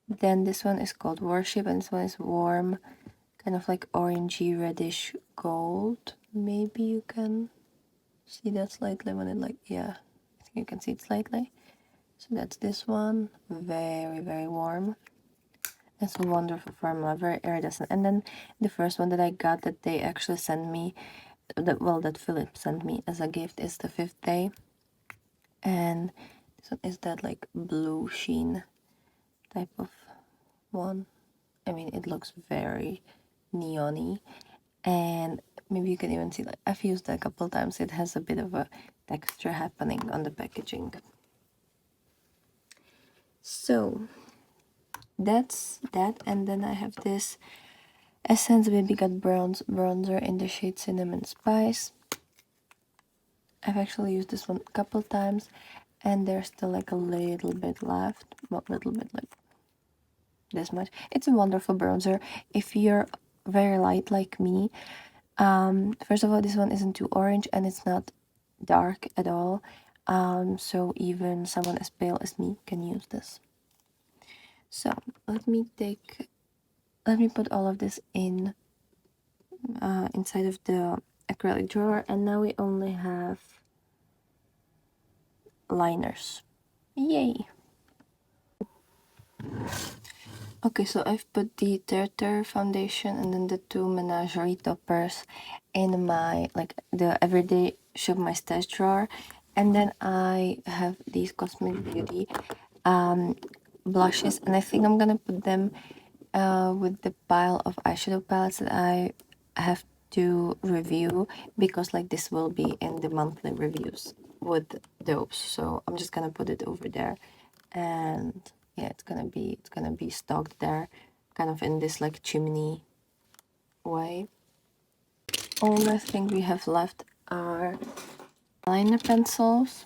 Then this one is called Worship, and this one is warm, kind of like orangey reddish gold. Maybe you can see that slightly when it like, yeah, I think you can see it slightly. So that's this one, very, very warm. It's a wonderful formula, very iridescent. And then the first one that I got that they actually sent me, that Philip sent me as a gift, is the Fifth Day. And this one is that like blue sheen type of one. I mean, it looks very neon-y, and maybe you can even see, like, I've used it a couple times. It has a bit of a texture happening on the packaging. So that's that, and then I have this Essence Baby Got bronzer in the shade Cinnamon Spice. I've actually used this one a couple times, and there's still like a little bit left, not little bit, like this much. It's a wonderful bronzer if you're very light like me. First of all, this one isn't too orange and it's not dark at all, so even someone as pale as me can use this. So let me put all of this in inside of the acrylic drawer, and now we only have liners. Yay! Okay, so I've put the Terter foundation and then the two Menagerie toppers in my, like, the everyday shop my stash drawer, and then I have these Cosmic Beauty blushes, and I think I'm gonna put them with the pile of eyeshadow palettes that I have to review, because like this will be in the monthly reviews with those, so I'm just gonna put it over there, and yeah, it's gonna be stocked there, kind of in this like chimney way. All I think we have left are liner pencils.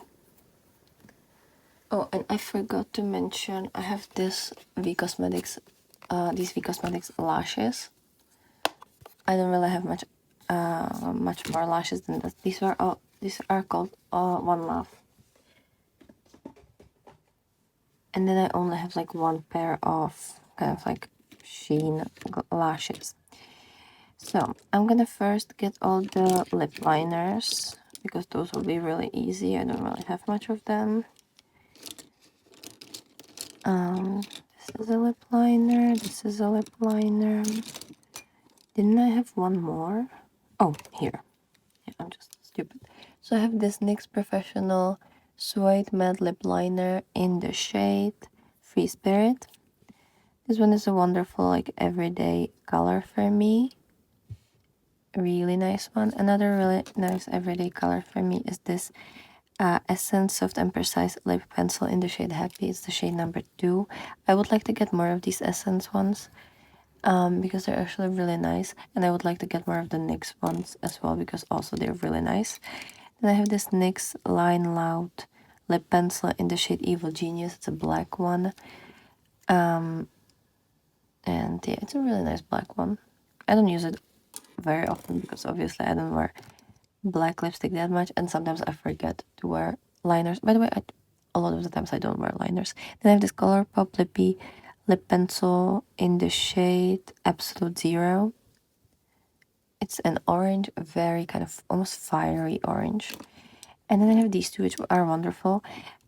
Oh, and I forgot to mention, I have this V Cosmetics, these V Cosmetics lashes. I don't really have much more lashes than that. These are called One Love. And then I only have like one pair of kind of like sheen lashes. So I'm gonna first get all the lip liners, because those will be really easy. I don't really have much of them. This is a lip liner. This is a lip liner. Didn't I have one more? Oh, here. Yeah, I'm just stupid. So I have this NYX Professional Suede Matte Lip Liner in the shade Free Spirit. This one is a wonderful, like, everyday color for me. Really nice one. Another really nice everyday color for me is this Essence Soft and Precise Lip Pencil in the shade Happy. It's the shade number 2. I would like to get more of these Essence ones, because they're actually really nice, and I would like to get more of the NYX ones as well, because also they're really nice. Then I have this NYX Line Loud lip pencil in the shade Evil Genius. It's a black one, and yeah, it's a really nice black one. I don't use it very often because obviously I don't wear black lipstick that much, and sometimes I forget to wear liners. By the way, a lot of the times I don't wear liners. Then I have this ColourPop Lippy lip pencil in the shade Absolute Zero. It's an orange, very kind of almost fiery orange. And then I have these two, which are wonderful.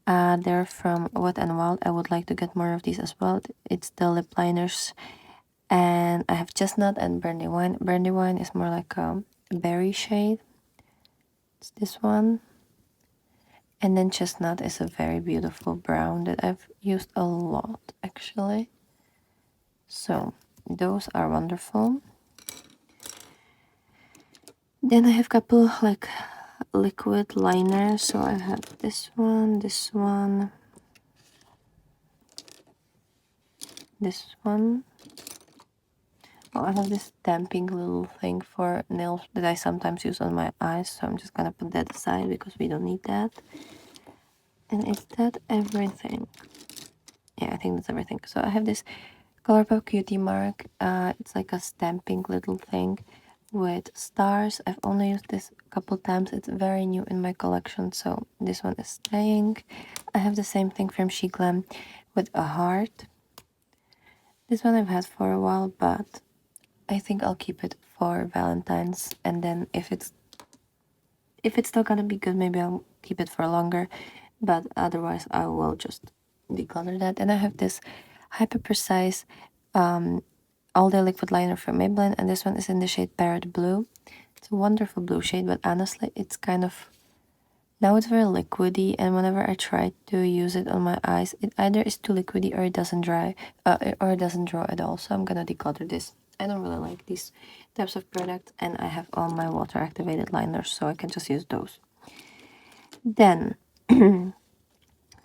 They're from Wet n Wild. I would like to get more of these as well. It's the lip liners. And I have Chestnut and Brandywine. Brandywine is more like a berry shade. It's this one. And then Chestnut is a very beautiful brown that I've used a lot, actually. So those are wonderful. Then I have a couple like liquid liners. So I have this one, this one, this one. Oh, I have this damping little thing for nails that I sometimes use on my eyes, so I'm just gonna put that aside because we don't need that. And is that everything? Yeah, I think that's everything. So I have this ColourPop Cutie Mark. It's like a stamping little thing with stars. I've only used this a couple times. It's very new in my collection, so this one is staying. I have the same thing from SHEGLAM with a heart. This one I've had for a while, but I think I'll keep it for Valentine's, and then if it's still gonna be good, maybe I'll keep it for longer, but otherwise I will just declutter that. And I have this Hyper Precise All Day Liquid Liner from Maybelline, and this one is in the shade Parrot Blue. It's a wonderful blue shade, but honestly it's kind of Now it's very liquidy, and whenever I try to use it on my eyes, it either is too liquidy or it doesn't dry, or it doesn't draw at all. So I'm gonna declutter this. I don't really like these types of products, and I have all my water activated liners, so I can just use those. Then,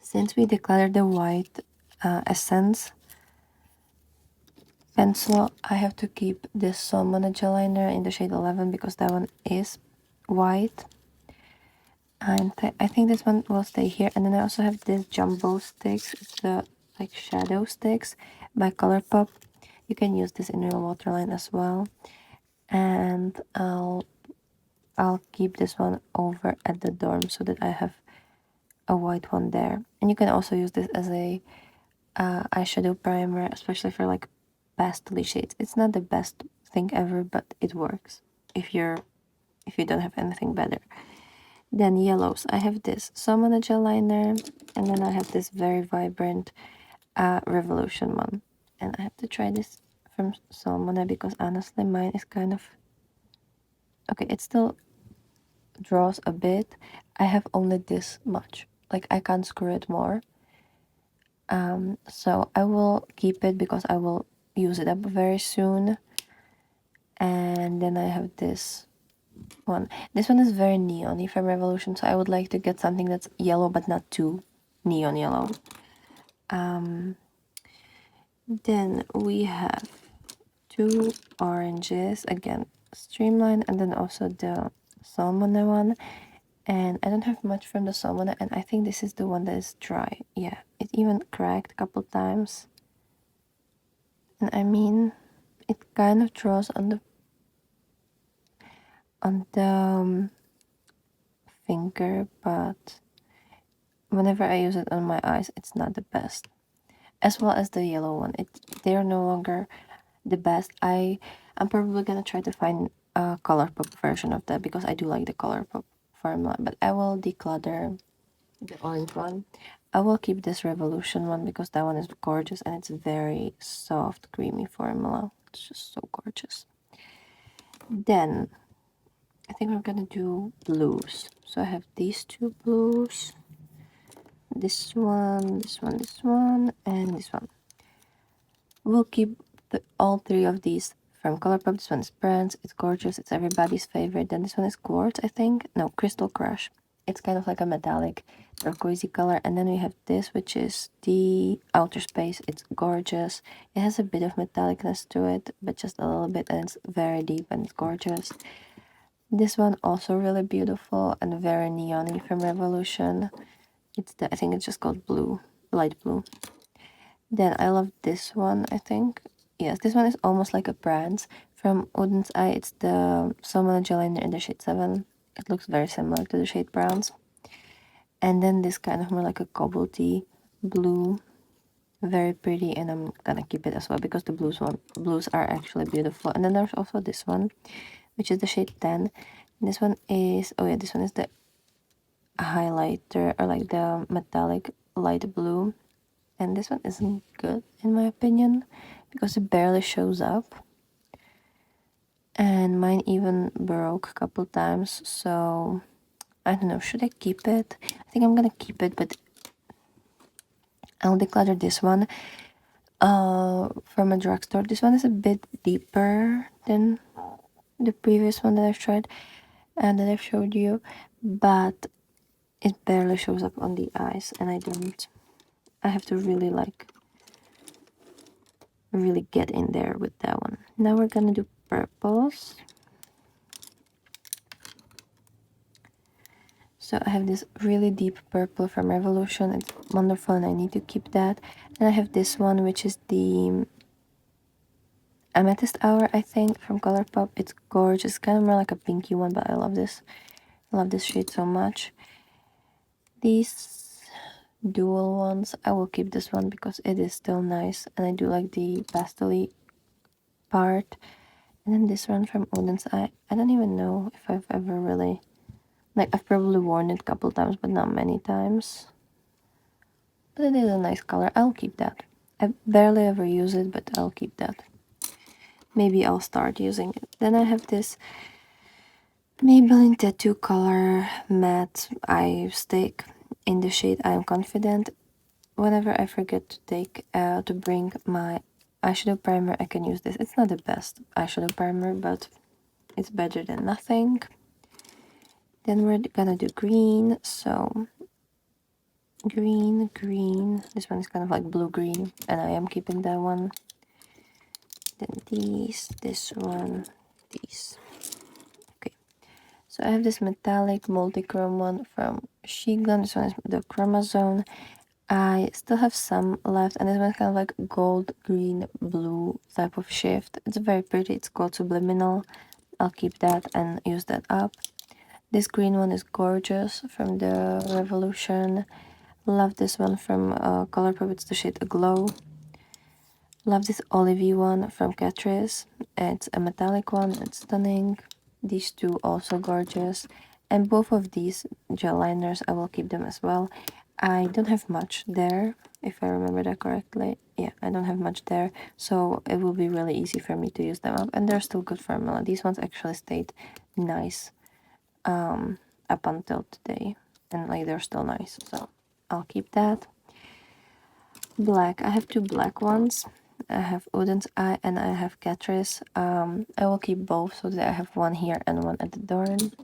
since we decluttered the white essence pencil, I have to keep this Salmon gel liner in the shade 11 because that one is white. And I think this one will stay here. And then I also have this jumbo sticks. It's the like shadow sticks by Colourpop. You can use this in your waterline as well. And I'll keep this one over at the dorm so that I have a white one there. And you can also use this as a eyeshadow primer, especially for like pastel shades. It's not the best thing ever, but it works if you don't have anything better. Then yellows. I have this Salmon gel liner, and then I have this very vibrant Revolution one. And I have to try this from Salmon because honestly mine is kind of okay. It still draws a bit. I have only this much. Like I can't screw it more. So I will keep it because I will use it up very soon. And then I have this one. This one is very neon-y from Revolution, so I would like to get something that's yellow but not too neon yellow. Then we have two oranges, again streamline, and then also the salmon one. And I don't have much from the salmon, and I think this is the one that is dry. Yeah, it even cracked a couple times. And I mean, it kind of draws on the finger, but whenever I use it on my eyes, it's not the best. As well as the yellow one, they're no longer the best. I'm probably gonna try to find a Colourpop version of that because I do like the Colourpop formula. But I will declutter the orange one. I will keep this Revolution one because that one is gorgeous and it's very soft, creamy formula. It's just so gorgeous. Then I think we're gonna do blues. So I have these two blues. This one, this one, this one, and this one. We'll keep all three of these from Colourpop. This one is Brands. It's gorgeous. It's everybody's favorite. Then this one is Quartz, I think. No, Crystal Crush. It's kind of like a metallic turquoisey color. And then we have this, which is the Outer Space. It's gorgeous. It has a bit of metallicness to it, but just a little bit. And it's very deep and it's gorgeous. This one also really beautiful and very neon-y from Revolution. I think it's just called blue, light blue. Then I love this one, I think. Yes, this one is almost like a Brands from Odin's Eye. It's the Salmon gel liner in the shade 7. It looks very similar to the shade Browns. And then this kind of more like a cobalty blue. Very pretty, and I'm gonna keep it as well because the blues are actually beautiful. And then there's also this one, which is the shade 10. And this one is, oh yeah, this one is the highlighter or like the metallic light blue. And this one isn't good in my opinion because it barely shows up. And mine even broke a couple times, so I don't know, should I keep it? I think I'm gonna keep it, but I'll declutter this one from a drugstore. This one is a bit deeper than the previous one that I've tried and that I've showed you, but it barely shows up on the eyes, and I have to really get in there with that one. Now we're gonna do purples. So I have this really deep purple from Revolution. It's wonderful and I need to keep that. And I have this one, which is the Amethyst Hour, I think, from Colourpop. It's gorgeous. It's kind of more like a pinky one, but I love this. I love this shade so much. These dual ones, I will keep this one because it is still nice. And I do like the pastel part. And then this one from Odin's Eye. I don't even know if I've ever really... Like, I've probably worn it a couple times, but not many times. But it is a nice color. I'll keep that. I barely ever use it, but I'll keep that. Maybe I'll start using it. Then I have this Maybelline Tattoo Color Matte Eye Stick in the shade I Am Confident. Whenever I forget to to bring my eyeshadow primer, I can use this. It's not the best eyeshadow primer, but it's better than nothing. Then we're gonna do green, so green. This one is kind of like blue-green, and I am keeping that one. Then this one, these. Okay, so I have this metallic multi-chrome one from SHEGLAM. This one is the Chromazone. I still have some left, and this one's kind of like gold, green, blue type of shift. It's very pretty. It's called Subliminal. I'll keep that and use that up. This green one is gorgeous from the Revolution. Love this one from Colourpop. It's the shade Aglow. Love this olivey one from Catrice. It's a metallic one. It's stunning. These two also gorgeous. And both of these gel liners, I will keep them as well. I don't have much there, if I remember that correctly. Yeah, I don't have much there, so it will be really easy for me to use them up. And they're still good formula. These ones actually stayed nice up until today. And like they're still nice, so I'll keep that. Black. I have two black ones. I have Odin's Eye and I have Catrice. I will keep both so that I have one here and one at the door. And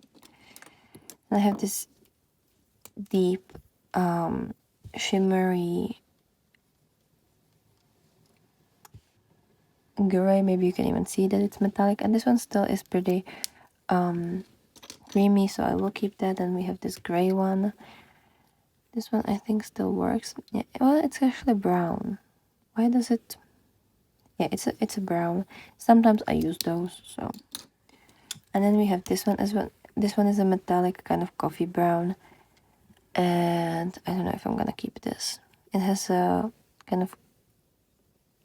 I have this deep shimmery gray. Maybe you can even see that it's metallic. And this one still is pretty creamy, so I will keep that. And we have this gray one. This one I think still works. Yeah, well, it's actually brown. Why does it? Yeah, it's a brown. Sometimes I use those, so. And then we have this one as well. This one is a metallic kind of coffee brown. And I don't know if I'm gonna keep this. It has a kind of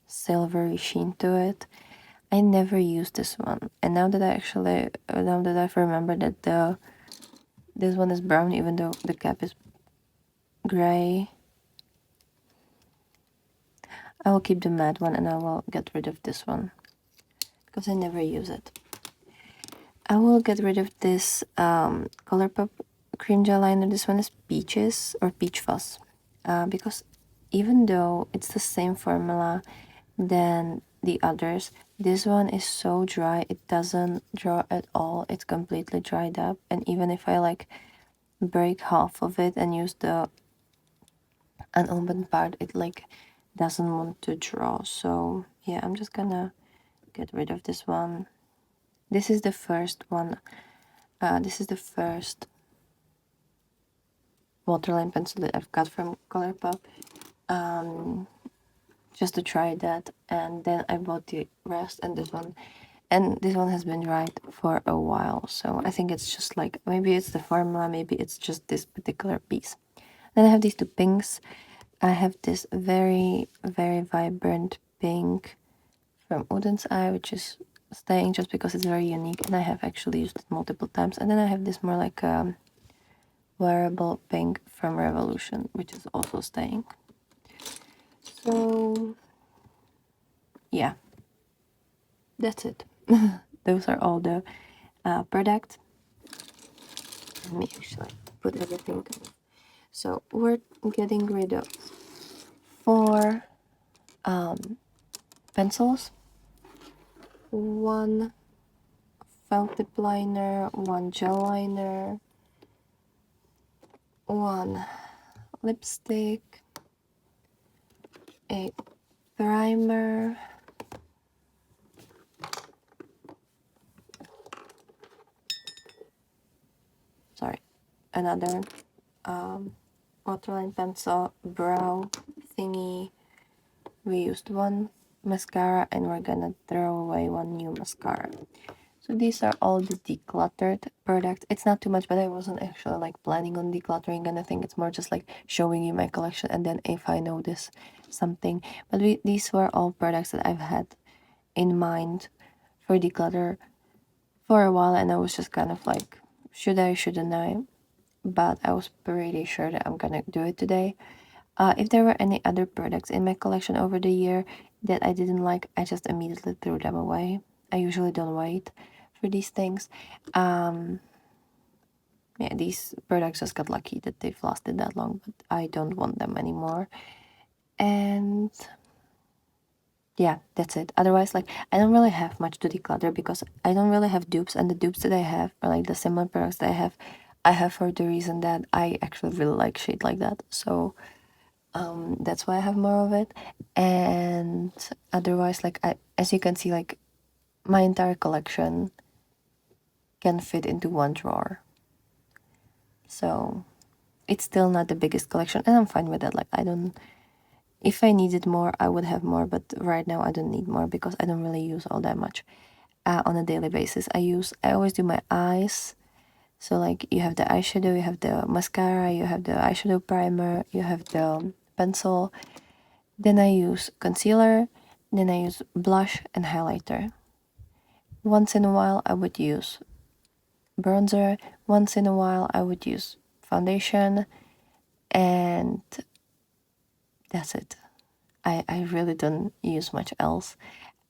silvery sheen to it. I never used this one. And now that I've remembered that this one is brown even though the cap is gray, I will keep the matte one and I will get rid of this one because I never use it. I will get rid of this Colourpop cream gel liner. This one is Peaches or Peach Fuzz because even though it's the same formula than the others, this one is so dry. It doesn't draw at all. It's completely dried up, and even if I like break half of it and use the unopened part, it like doesn't want to draw. So yeah, I'm just gonna get rid of this one. This is the first one. This is the first waterline pencil that I've got from Colourpop. Just to try that, and then I bought the rest and this one. And this one has been dried for a while, so I think it's just like, maybe it's the formula, maybe it's just this particular piece. Then I have these two pinks. I have this very, very vibrant pink from Odin's Eye, which is staying just because it's very unique, and I have actually used it multiple times. And then I have this more like wearable pink from Revolution, which is also staying. So yeah, that's it. Those are all the products. Let me actually put everything down. So we're getting rid of 4 pencils, 1 felt tip liner, 1 gel liner, 1 lipstick, a primer, another waterline pencil, brow thingy. We used 1 mascara and we're gonna throw away 1 new mascara. So these are all the decluttered products. It's not too much, but I wasn't actually like planning on decluttering, and I think it's more just like showing you my collection and then if I notice something. But these were all products that I've had in mind for declutter for a while, and I was just kind of like, should I, shouldn't I? But I was pretty sure that I'm gonna do it today. If there were any other products in my collection over the year that I didn't like, I just immediately threw them away. I usually don't wait for these things. yeah, these products just got lucky that they've lasted that long, but I don't want them anymore. And yeah, that's it. Otherwise, like, I don't really have much to declutter because I don't really have dupes, and the dupes that I have are like the similar products that I have for the reason that I actually really like shade like that. So that's why I have more of it. And otherwise, like, as you can see, like, my entire collection can fit into one drawer. So it's still not the biggest collection, and I'm fine with that. Like, I don't, if I needed more, I would have more, but right now I don't need more because I don't really use all that much on a daily basis. I always do my eyes. So, like, you have the eyeshadow, you have the mascara, you have the eyeshadow primer, you have the pencil. Then I use concealer, then I use blush and highlighter. Once in a while, I would use bronzer. Once in a while, I would use foundation, and that's it. I really don't use much else.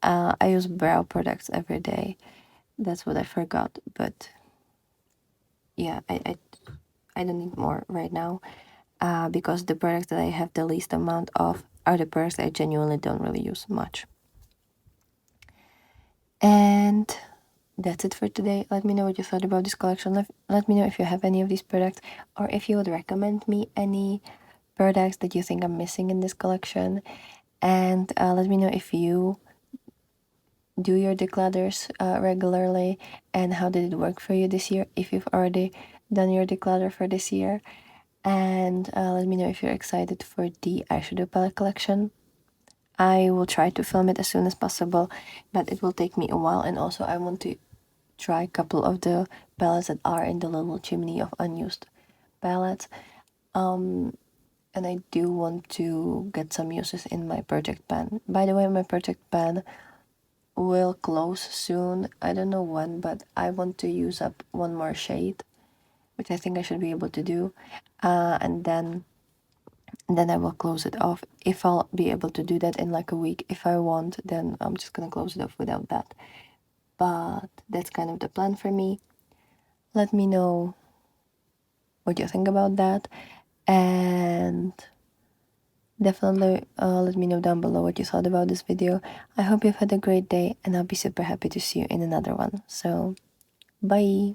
I use brow products every day. That's what I forgot, but yeah, I don't need more right now because the products that I have the least amount of are the products I genuinely don't really use much. And that's it for today. Let me know what you thought about this collection. Let me know if you have any of these products or if you would recommend me any products that you think I'm missing in this collection. And let me know if you do your declutters regularly and how did it work for you this year, if you've already done your declutter for this year. And let me know if you're excited for the eyeshadow palette collection. I will try to film it as soon as possible, but it will take me a while, and also I want to try a couple of the palettes that are in the little chimney of unused palettes. And I do want to get some uses in my project pan. By the way, my project pan will close soon. I don't know when, but I want to use up one more shade, which I think I should be able to do. And then I will close it off. If I'll be able to do that in like a week. If I won't, then I'm just gonna close it off without that. But that's kind of the plan for me. Let me know what you think about that, and definitely let me know down below what you thought about this video. I hope you've had a great day, and I'll be super happy to see you in another one. So bye.